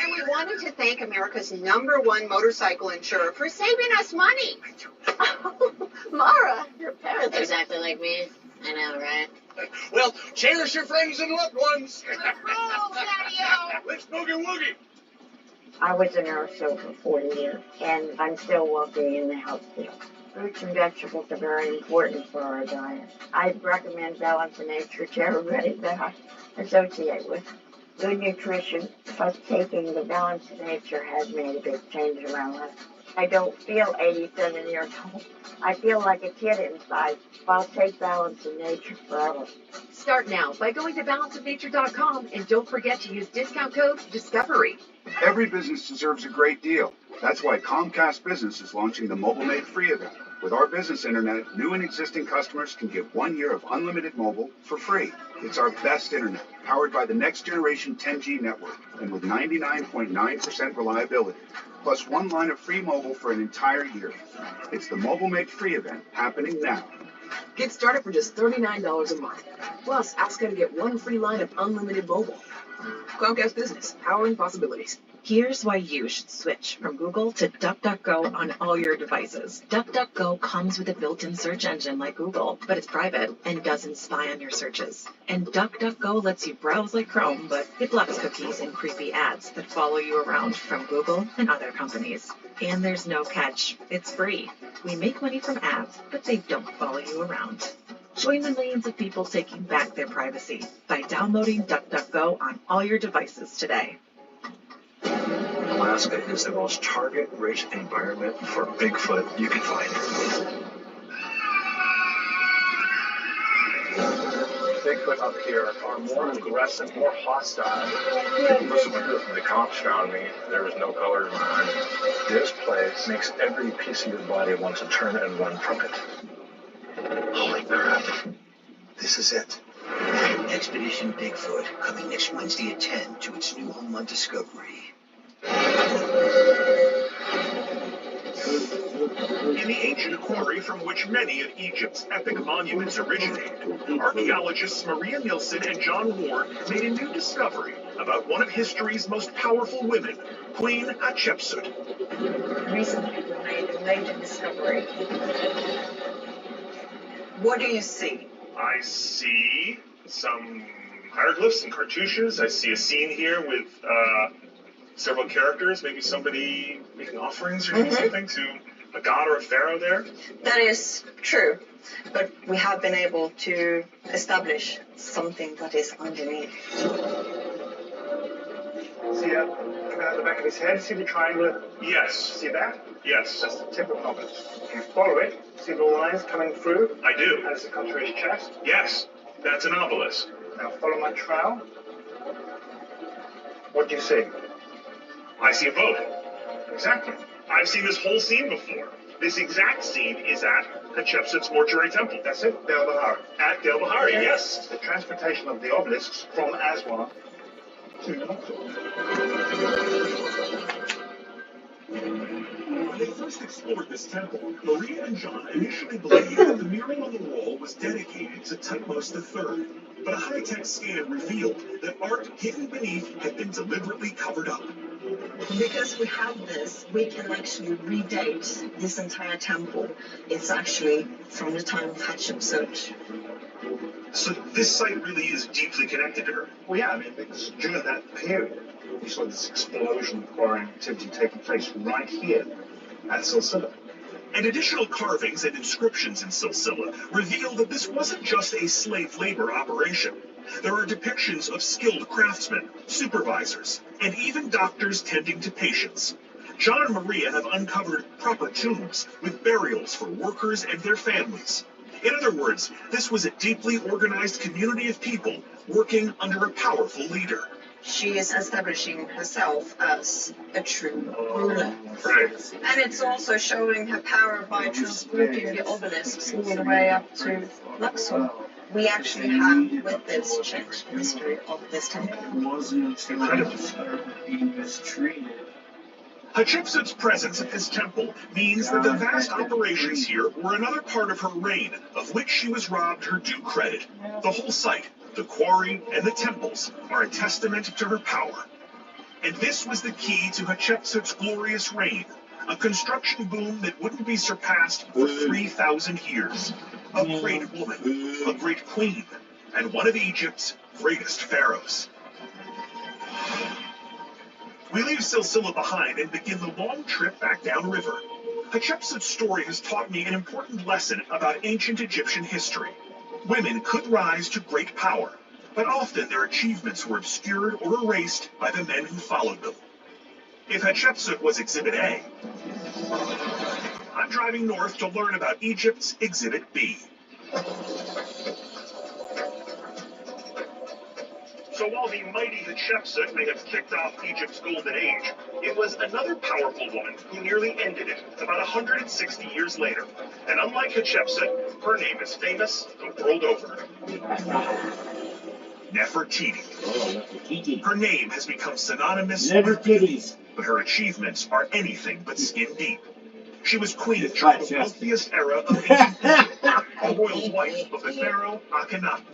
And we wanted to thank America's #1 motorcycle insurer for saving us money. Mara, your parents are exactly like me. I know, right? Well, cherish your friends and loved ones. Oh, Daddy-o. Let's boogie woogie. I was a nurse over 40 years, and I'm still working in the health field. Fruits and vegetables are very important for our diet. I recommend Balance of Nature to everybody that I associate with. Good nutrition plus taking the Balance of Nature has made a big change in my life. I don't feel 87 years old. I feel like a kid inside. I'll take Balance of Nature forever. Start now by going to balanceofnature.com and don't forget to use discount code DISCOVERY. Every business deserves a great deal. That's why Comcast Business is launching the Mobile Made Free event. With our business internet, new and existing customers can get 1 year of unlimited mobile for free. It's our best internet, powered by the next generation 10G network, and with 99.9% reliability, plus 1 line of free mobile for an entire year. It's the Mobile Made Free event happening now. Get started for just $39 a month. Plus, ask her to get 1 free line of unlimited mobile. Comcast Business, powering possibilities. Here's why you should switch from Google to DuckDuckGo on all your devices. DuckDuckGo comes with a built-in search engine like Google, but it's private and doesn't spy on your searches. And DuckDuckGo lets you browse like Chrome, but it blocks cookies and creepy ads that follow you around from Google and other companies. And there's no catch. It's free. We make money from ads, but they don't follow you around. Join the millions of people taking back their privacy by downloading DuckDuckGo on all your devices today. Alaska is the most target-rich environment for Bigfoot you can find. Bigfoot up here are more aggressive, more hostile. The cops found me. There was no color in my eyes. This place makes every piece of your body want to turn and run from it. Holy crap. This is it. Expedition Bigfoot, coming next Wednesday at 10 to its new home on Discovery. In the ancient quarry from which many of Egypt's epic monuments originate, archaeologists Maria Nilsson and John Ward made a new discovery about one of history's most powerful women, Queen Hatshepsut. Recently, we made a major discovery. What do you see? I see some hieroglyphs and cartouches. I see a scene here with several characters, maybe somebody making offerings or doing something to a god or a pharaoh there. That is true, but we have been able to establish something that is underneath. See the guy at the back of his head? See the triangle? Yes. See that? Yes. That's the tip of an obelisk. If you follow it, see the lines coming through? I do. As it comes through his chest? Yes. That's an obelisk. Now follow my trail. What do you see? I see a boat. Exactly. I've seen this whole scene before. This exact scene is at Hatshepsut's mortuary temple. That's it, Del Bahari. At Del Bahari, yes. The transportation of the obelisks from Aswan to Luxor. When they first explored this temple, Maria and John initially believed that the mural on the wall was dedicated to Thutmose III. But a high-tech scan revealed that art hidden beneath had been deliberately covered up. Because we have this, we can actually redate this entire temple. It's actually from the time of Hatshepsut. So this site really is deeply connected to her. Well, yeah, I mean, because during that period, we saw this explosion of quarrying activity taking place right here at Silsila. And additional carvings and inscriptions in Silsila reveal that this wasn't just a slave labor operation. There are depictions of skilled craftsmen, supervisors, and even doctors tending to patients. John and Maria have uncovered proper tombs with burials for workers and their families. In other words, this was a deeply organized community of people working under a powerful leader. She is establishing herself as a true ruler. Right. And it's also showing her power by transporting the obelisks all the way up to Luxor. We actually have with this church history of this temple. Hatshepsut's presence at this temple means that the vast operations here were another part of her reign, of which she was robbed her due credit. The whole site, the quarry, and the temples are a testament to her power. And this was the key to Hatshepsut's glorious reign, a construction boom that wouldn't be surpassed for 3,000 years. A great woman, a great queen, and one of Egypt's greatest pharaohs. We leave Silsila behind and begin the long trip back downriver. Hatshepsut's story has taught me an important lesson about ancient Egyptian history. Women could rise to great power, but often their achievements were obscured or erased by the men who followed them. If Hatshepsut was Exhibit A, I'm driving north to learn about Egypt's Exhibit B. So while the mighty Hatshepsut may have kicked off Egypt's golden age, it was another powerful woman who nearly ended it about 160 years later. And unlike Hatshepsut, her name is famous the world over. Nefertiti. Her name has become synonymous with beauty, but her achievements are anything but skin deep. She was queen of the wealthiest era of ancient Egypt, the royal wife of the pharaoh Akhenaten.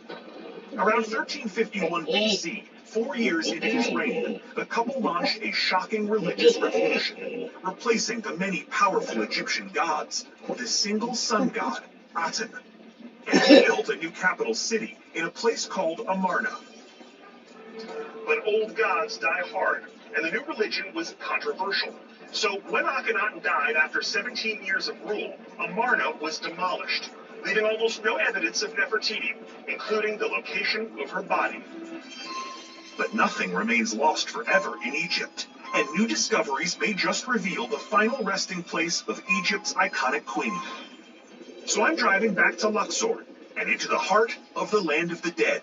Around 1351 BC, 4 years into his reign, the couple launched a shocking religious revolution, replacing the many powerful Egyptian gods with a single sun god, Aten. And he built a new capital city in a place called Amarna. But old gods die hard, and the new religion was controversial. So when Akhenaten died after 17 years of rule, Amarna was demolished, leaving almost no evidence of Nefertiti, including the location of her body. But nothing remains lost forever in Egypt, and new discoveries may just reveal the final resting place of Egypt's iconic queen. So I'm driving back to Luxor, and into the heart of the land of the dead.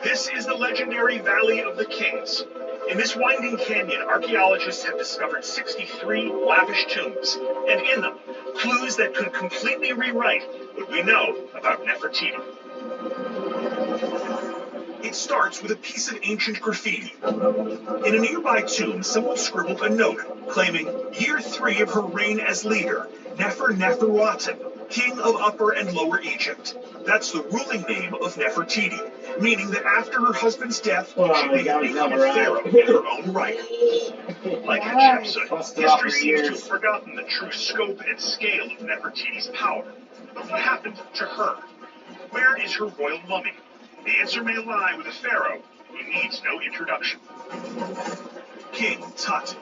This is the legendary Valley of the Kings. In this winding canyon, archaeologists have discovered 63 lavish tombs, and in them, clues that could completely rewrite what we know about Nefertiti. It starts with a piece of ancient graffiti. In a nearby tomb, someone scribbled a note claiming year 3 of her reign as leader, Neferuaten, king of Upper and Lower Egypt. That's the ruling name of Nefertiti, meaning that after her husband's death, she may have become a pharaoh in her own right. Like Hatshepsut, history seems to have forgotten the true scope and scale of Nefertiti's power. But what happened to her? Where is her royal mummy? The answer may lie with a pharaoh who needs no introduction. King Tut.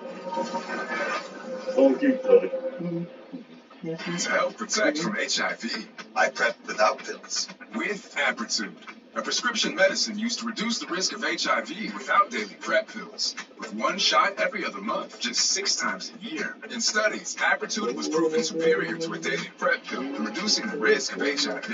To help protect from HIV, I prep without pills with Apretude, a prescription medicine used to reduce the risk of HIV without daily PrEP pills. With one shot every other month, just 6 times a year. In studies, Apretude was proven superior to a daily PrEP pill in reducing the risk of HIV.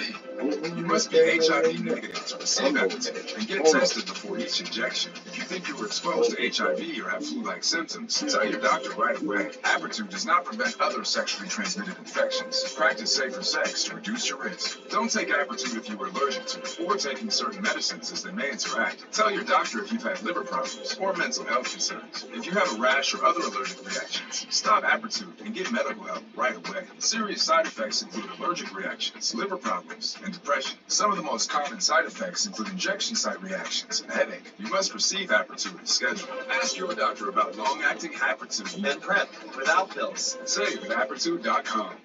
You must be HIV negative to receive Apretude and get tested before each injection. If you think you were exposed to HIV or have flu-like symptoms, tell your doctor right away. Apretude does not prevent other sexually transmitted infections. Practice safer sex to reduce your risk. Don't take Apretude if you are allergic to it or taking certain medicines as they may interact. Tell your doctor if you've had liver problems or mental health concerns. If you have a rash or other allergic reactions, stop Apretude and get medical help right away. Serious side effects include allergic reactions, liver problems, and depression. Some of the most common side effects include injection site reactions and headache. You must receive Apretude as scheduled. Ask your doctor about long-acting Apretude and PrEP without pills. Save at Apretude.com.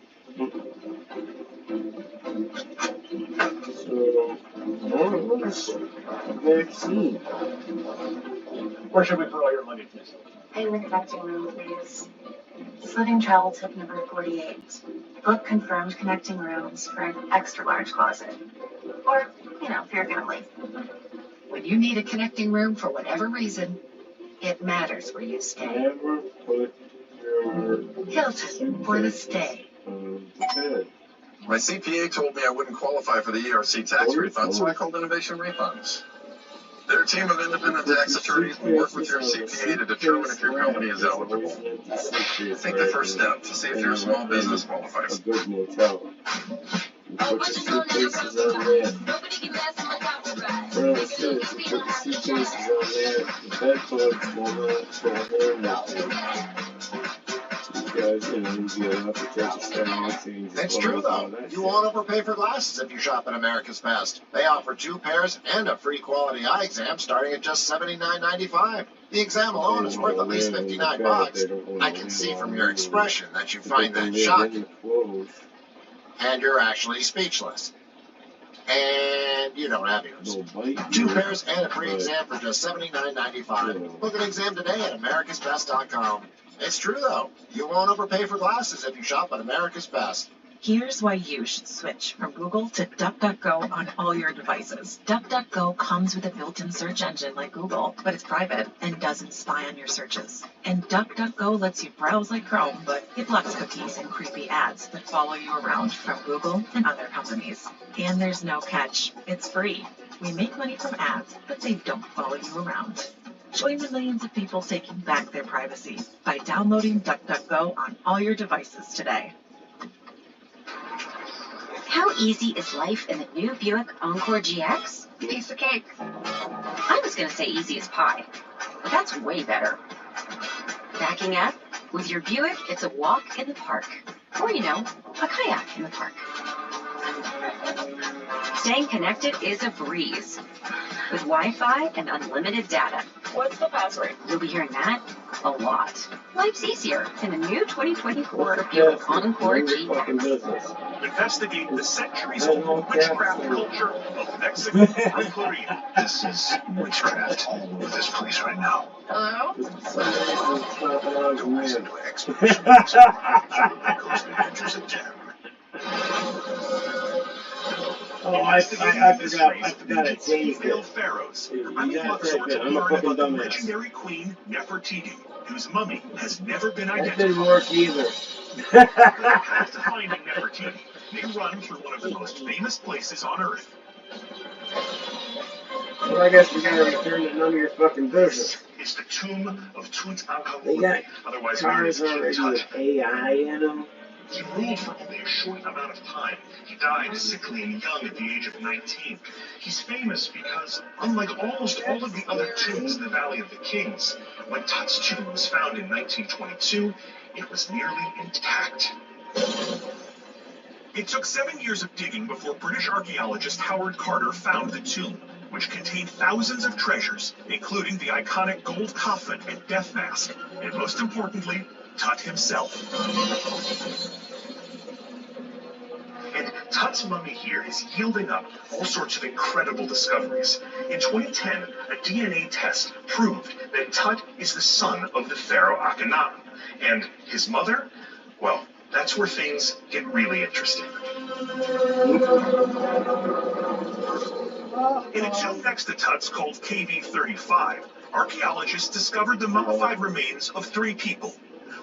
Where should we put all your money, please? In the connecting room, please. Sliding travel tip number 48. Book confirmed connecting rooms for an extra large closet. Or, if you're gonna leave. When you need a connecting room for whatever reason, it matters where you stay. Never put your Hilton for the stay. bed. My CPA told me I wouldn't qualify for the ERC tax refund, so I called Innovation Refunds. Their team of independent tax attorneys will work with your CPA to determine if your company is eligible. Take the first step to see if your small business qualifies. A good motel. You put your suitcases on there. Bro, seriously, put the suitcases on there. The bedbugs will not harm nothing. Guys, you know, you have to catch a skyline. It's true, though. You won't overpay for glasses if you shop at America's Best. They offer 2 pairs and a free quality eye exam starting at just $79.95. The exam alone is worth at least $59. I can see from your expression that you find that shocking. And you're actually speechless. And you don't have yours. 2 pairs and a free exam for just $79.95. Book an exam today at americasbest.com. It's true, though. You won't overpay for glasses if you shop at America's Best. Here's why you should switch from Google to DuckDuckGo on all your devices. DuckDuckGo comes with a built-in search engine like Google, but it's private and doesn't spy on your searches. And DuckDuckGo lets you browse like Chrome, but it blocks cookies and creepy ads that follow you around from Google and other companies. And there's no catch. It's free. We make money from ads, but they don't follow you around. Join the millions of people taking back their privacy by downloading DuckDuckGo on all your devices today. How easy is life in the new Buick Encore GX? Piece of cake. I was going to say easy as pie, but that's way better. Backing up? With your Buick, it's a walk in the park. Or, you know, a kayak in the park. Staying connected is a breeze. With Wi-Fi and unlimited data. What's the password? You'll be hearing that a lot. Life's easier in the new 2024 Buick Encore GX. Investigate the centuries-old witchcraft culture of Mexico or Korea. This is witchcraft. With this place right now. Hello? Don't listen to an expedition. Ghost Adventures in 10. Oh, I forgot it saved it. Pharaohs. You gotta type it. I'm a fucking dumbass. Legendary queen Nefertiti, whose mummy has never been That identified. didn't work either. The path to finding Nefertiti may run through one of the most famous places on Earth. Well, I guess we gotta return to none of your fucking business. It's the tomb of They Tutankhamun, got otherwise known as cars King already Tut. with AI in them. He ruled for only a short amount of time. He died sickly and young at the age of 19. He's famous because, unlike almost all of the other tombs in the Valley of the Kings, when Tut's tomb was found in 1922, it was nearly intact. It took 7 years of digging before British archaeologist Howard Carter found the tomb, which contained thousands of treasures, including the iconic gold coffin and death mask, and most importantly, Tut himself. And Tut's mummy here is yielding up all sorts of incredible discoveries. In 2010, a DNA test proved that Tut is the son of the pharaoh Akhenaten. And his mother? Well, that's where things get really interesting. In a tomb next to Tut's called KV-35, archaeologists discovered the mummified remains of 3 people.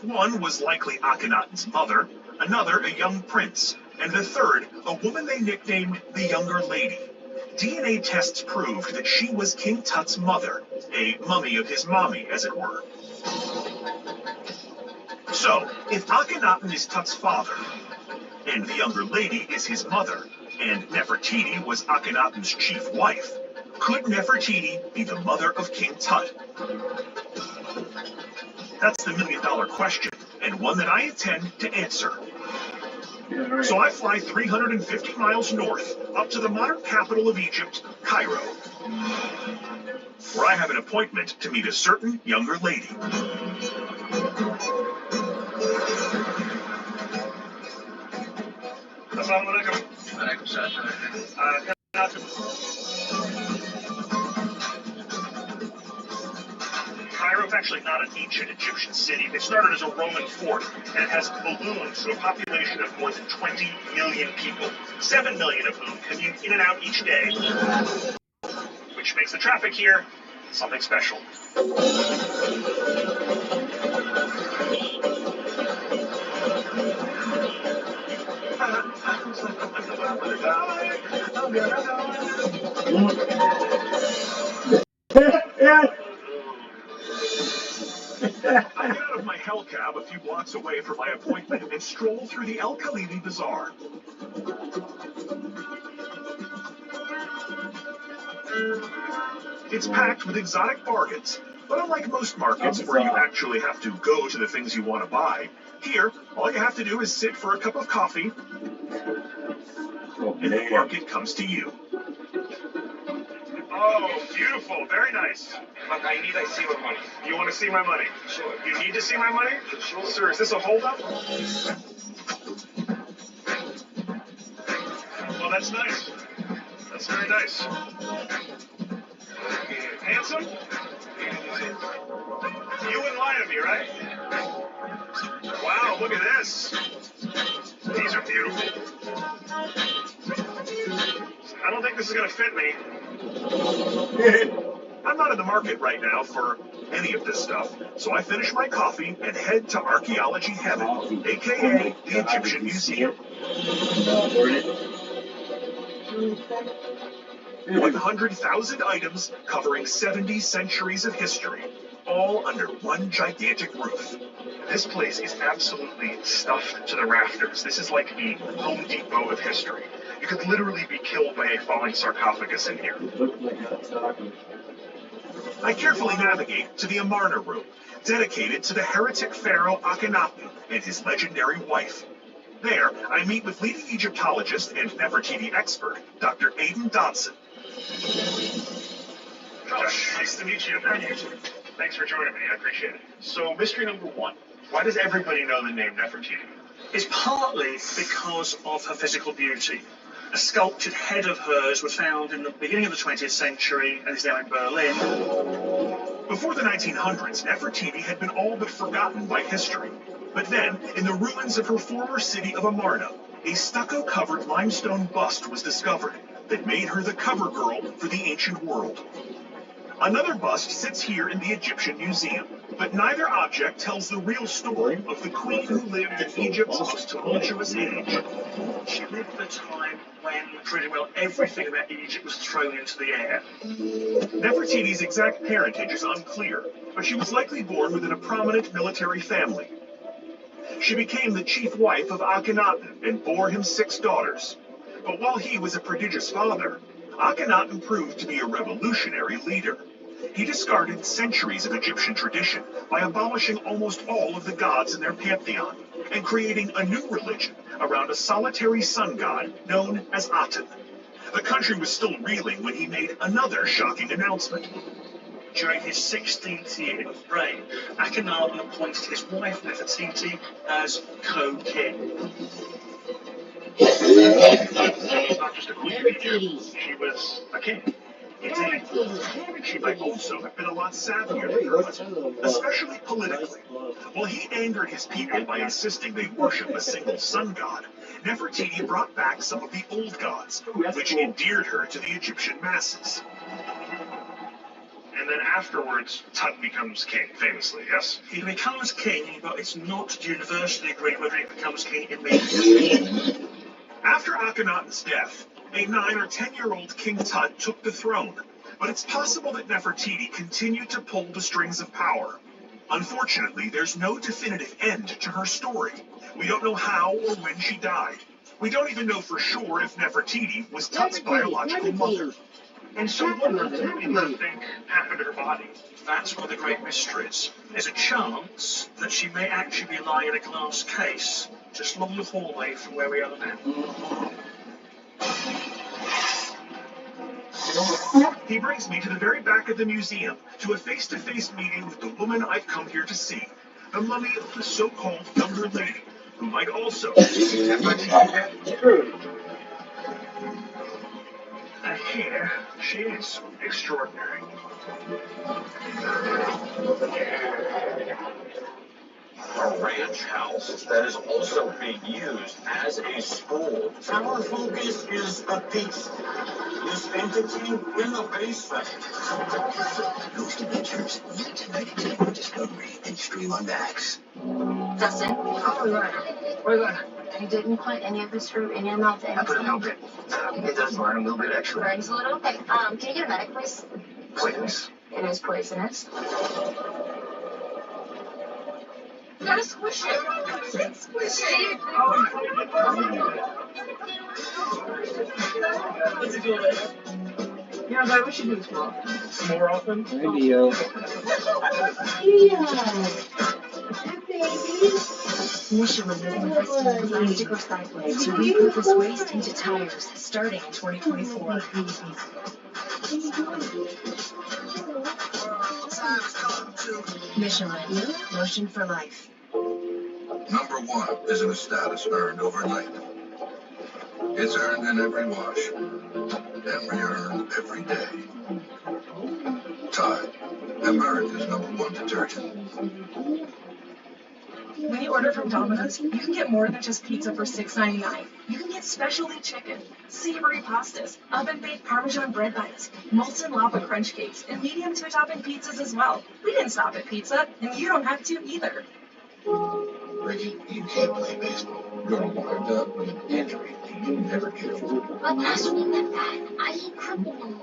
One was likely Akhenaten's mother, another a young prince, and the third a woman they nicknamed the Younger Lady. DNA tests proved that she was King Tut's mother, a mummy of his mommy, as it were. So, if Akhenaten is Tut's father, and the Younger Lady is his mother, and Nefertiti was Akhenaten's chief wife, could Nefertiti be the mother of King Tut? That's the million-dollar question, and one that I intend to answer. So I fly 350 miles north, up to the modern capital of Egypt, Cairo, where I have an appointment to meet a certain younger lady. Assalamu alaikum. Cairo's actually not an ancient Egyptian city. It started as a Roman fort, and it has ballooned to a population of more than 20 million people, 7 million of whom commute in and out each day, which makes the traffic here something special. few blocks away from my appointment and stroll through the El Khalifi Bazaar. It's packed with exotic bargains, but unlike most markets where you actually have to go to the things you want to buy, here, all you have to do is sit for a cup of coffee, and the market comes to you. Oh, beautiful. Very nice. Look, I see your money. You want to see my money? Sure. You need to see my money? Sure. Sir, is this a holdup? Well, that's nice. That's very nice. Handsome? You wouldn't lie to me, right? Wow, look at this. These are beautiful. I don't think this is going to fit me. I'm not in the market right now for any of this stuff, so I finish my coffee and head to Archaeology Heaven, aka the Egyptian Museum. 100,000 items covering 70 centuries of history, all under one gigantic roof. This place is absolutely stuffed to the rafters. This is like the Home Depot of history. You could literally be killed by a falling sarcophagus in here. I carefully navigate to the Amarna room, dedicated to the heretic pharaoh Akhenaten and his legendary wife. There, I meet with leading Egyptologist and Nefertiti expert, Dr. Aidan Dodson. Josh, nice to meet you. Thanks for joining me. I appreciate it. So, mystery number one. Why does everybody know the name Nefertiti? It's partly because of her physical beauty. A sculptured head of hers was found in the beginning of the 20th century and is now in Berlin. Before the 1900s, Nefertiti had been all but forgotten by history. But then, in the ruins of her former city of Amarna, a stucco-covered limestone bust was discovered that made her the cover girl for the ancient world. Another bust sits here in the Egyptian Museum, but neither object tells the real story of the queen who lived in Egypt's most tumultuous age. She lived at a time when pretty well everything about Egypt was thrown into the air. Nefertiti's exact parentage is unclear, but she was likely born within a prominent military family. She became the chief wife of Akhenaten and bore him 6 daughters. But while he was a prodigious father, Akhenaten proved to be a revolutionary leader. He discarded centuries of Egyptian tradition by abolishing almost all of the gods in their pantheon and creating a new religion around a solitary sun god known as Aten. The country was still reeling when he made another shocking announcement. During his 16th year of reign, Akhenaten appointed his wife Nefertiti as co-king. Not just a queen of Egypt, she was a king. Indeed, she might also have been a lot savvier than her husband, especially politically. While he angered his people by insisting they worship a single sun god, Nefertiti brought back some of the old gods, which endeared her to the Egyptian masses. And then afterwards, Tut becomes king, famously, yes? He becomes king, but it's not universally agreed whether he becomes king immediately. After Akhenaten's death, a 9 or 10-year-old King Tut took the throne, but it's possible that Nefertiti continued to pull the strings of power. Unfortunately, there's no definitive end to her story. We don't know how or when she died. We don't even know for sure if Nefertiti was Tut's biological mother. And so what do you think happened to her body? That's one of the great mysteries. There's a chance that she may actually be lying in a glass case, just along the hallway from where we are now. He brings me to the very back of the museum, to a face-to-face meeting with the woman I've come here to see, the mummy of the so-called younger lady, who might also be Nefertiti. And here she is, extraordinary. A ranch house that is also being used as a school. Our focus is a pizza. This entity in the basement. Ghost Adventures, new tonight at 10 on Discovery and stream on Max. Dustin? Oh, Laura. Where are you going? Are you digging quite any of this fruit in your mouth? I put a little bit. It does burn a little bit, actually. Burns a little? Okay. Can you get a medic, please? Poisonous. It is poisonous. You gotta squish it. Squish it. What's it doing? Yeah, but we should do this more often. More often? Radio. Michelin is investing in plastic recycling to repurpose waste into tires starting in 2024. Michelin, motion for life. Number one isn't a status earned overnight. It's earned in every wash and re-earned every day. Tide, America's #1 detergent. When you order from Domino's, you can get more than just pizza for $6.99. You can get specialty chicken, savory pastas, oven-baked Parmesan bread bites, molten lava crunch cakes, and medium two-topping pizzas as well. We didn't stop at pizza, and you don't have to either. Ricky, you can't play baseball. You're gonna wind up with an injury that you never get over. But ask me like that. I eat cripple.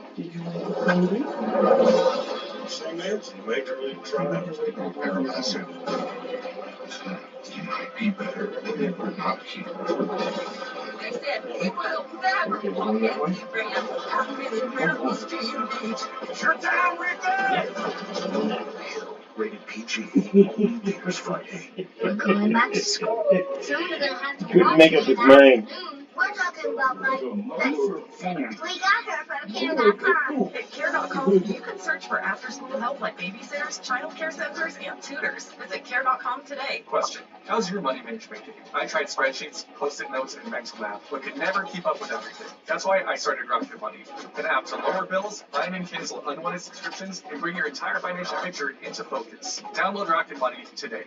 Same as Major League Trials. Paramount. You might be better than ever not here. They said he will never forget you, Graham. How many miracles do you need? You're down, Ricky! Rated PG. There's Friday. We're going back to school. So we're gonna have to Couldn't make up his mind. We're talking about my best center. We got her from care.com. At care.com, you can search for after-school help like babysitters, child care centers, and tutors. Visit care.com today. Question. How's your money management game? I tried spreadsheets, Post-it notes, and mental math, but could never keep up with everything. That's why I started Rocket Money, an app to lower bills, find and cancel unwanted subscriptions, and bring your entire financial picture into focus. Download Rocket Money today.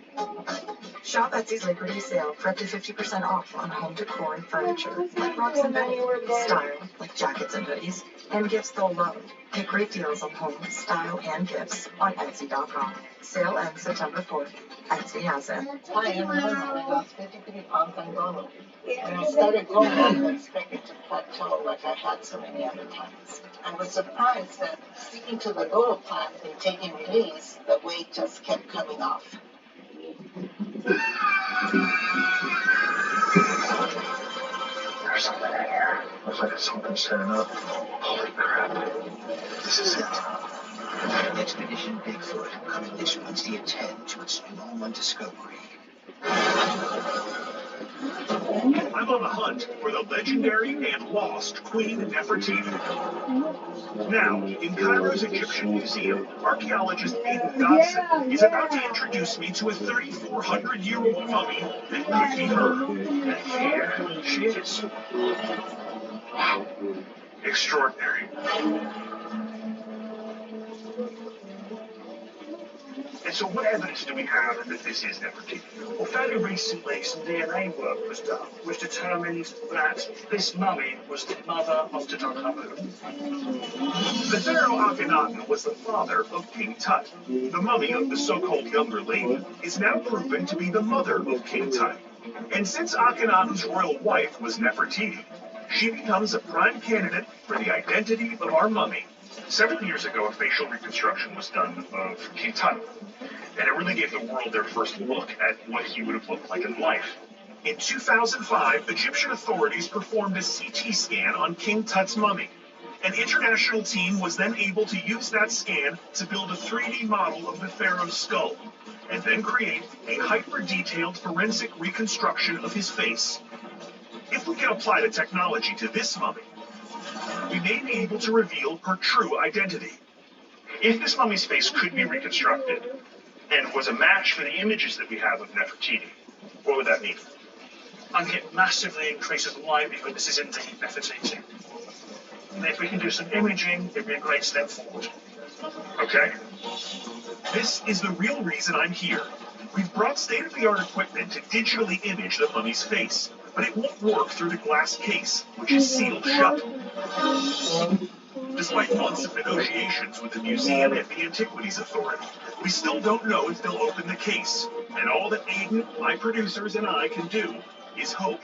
Shop Etsy's Labor Day sale for up to 50% off on home decor and furniture, like rocks and bedding, style, like jackets and hoodies, and gifts they'll love. Get great deals on home, style, and gifts on Etsy.com. Sale ends September 4th. Etsy has it. Hi, I'm Leslie. I lost 53 pounds on Gono. When I started going, I didn't expect it to plateau like I had so many other times. I was surprised that sticking to the Gono plan and taking release, the weight just kept coming off. There's something in here. Looks like it's something setting up. Holy crap. This is it. Expedition Bigfoot, coming this Wednesday at 10 to its new home on Discovery. I'm on the hunt for the legendary and lost Queen Nefertiti. Now, in Cairo's Egyptian Museum, archaeologist Aidan Dodson is about to introduce me to a 3,400-year-old mummy that could be her. And here she is. Wow. Extraordinary. And so what evidence do we have that this is Nefertiti? Well, fairly recently, some DNA work was done, which determined that this mummy was the mother of Tutankhamun. The pharaoh Akhenaten was the father of King Tut. The mummy of the so-called younger lady is now proven to be the mother of King Tut. And since Akhenaten's royal wife was Nefertiti, she becomes a prime candidate for the identity of our mummy. Several years ago, a facial reconstruction was done of King Tut, and it really gave the world their first look at what he would have looked like in life. In 2005, Egyptian authorities performed a CT scan on King Tut's mummy. An international team was then able to use that scan to build a 3D model of the pharaoh's skull, and then create a hyper-detailed forensic reconstruction of his face. If we can apply the technology to this mummy, we may be able to reveal her true identity. If this mummy's face could be reconstructed and was a match for the images that we have of Nefertiti, what would that mean? And it massively increases the likelihood this is indeed Nefertiti. And if we can do some imaging, it'd be a great step forward. Okay. This is the real reason I'm here. We've brought state-of-the-art equipment to digitally image the mummy's face, but it won't work through the glass case, which is sealed shut. Despite months of negotiations with the museum and the Antiquities Authority, we still don't know if they'll open the case, and all that Aidan, my producers, and I can do is hope.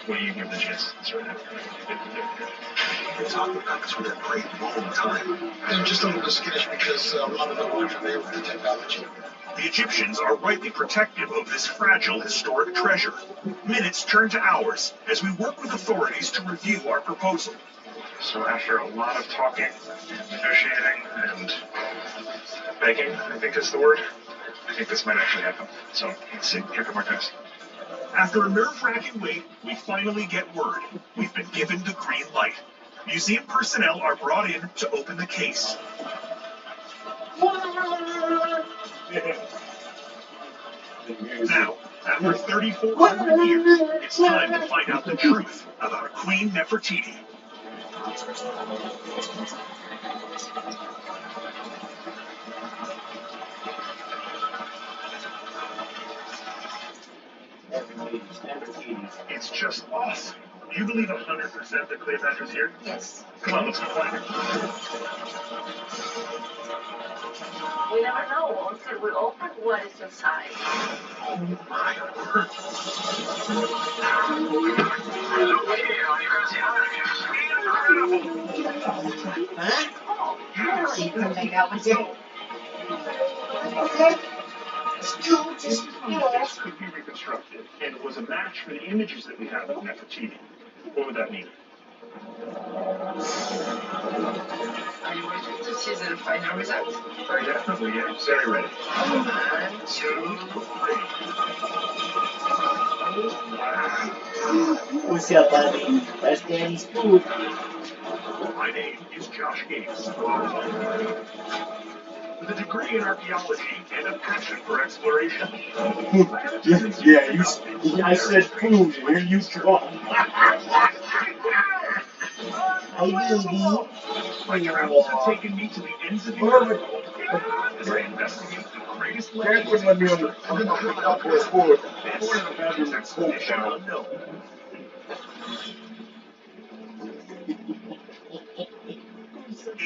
What do you give the gist? They're talking about this with a great long time. They're just a little skittish because a lot of them aren't familiar with the technology. The Egyptians are rightly protective of this fragile historic treasure. Minutes turn to hours as we work with authorities to review our proposal. So after a lot of talking, negotiating, and begging, I think is the word, I think this might actually happen. So let's see. Here come our guys. After a nerve-wracking wait, we finally get word. We've been given the green light. Museum personnel are brought in to open the case. Now, after 3,400 years, it's time to find out the truth about Queen Nefertiti. It's just awesome. Do you believe 100% that Cleopatra's here? Yes. Come on, let's go find her. We never know until we open what is inside. Oh my word. Huh? So you can make out with you. This could be reconstructed, and it was a match for the images that we have of Nefertiti. What would that mean? Are you ready to see the final result? Very definitely, yeah. Very ready. 1, 2, 3. What's up, buddy? That's Danny's food. My name is Josh Gates. With a degree in archaeology and a passion for exploration. I said food. Where you from? My travels have taken me to the ends of the earth as I investigate the greatest legends of history. This is Expedition Unknown.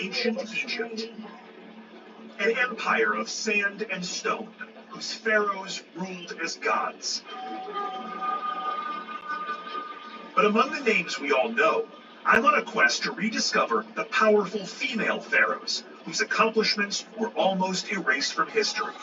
Ancient Egypt. An empire of sand and stone, whose pharaohs ruled as gods. But among the names we all know, I'm on a quest to rediscover the powerful female pharaohs, whose accomplishments were almost erased from history.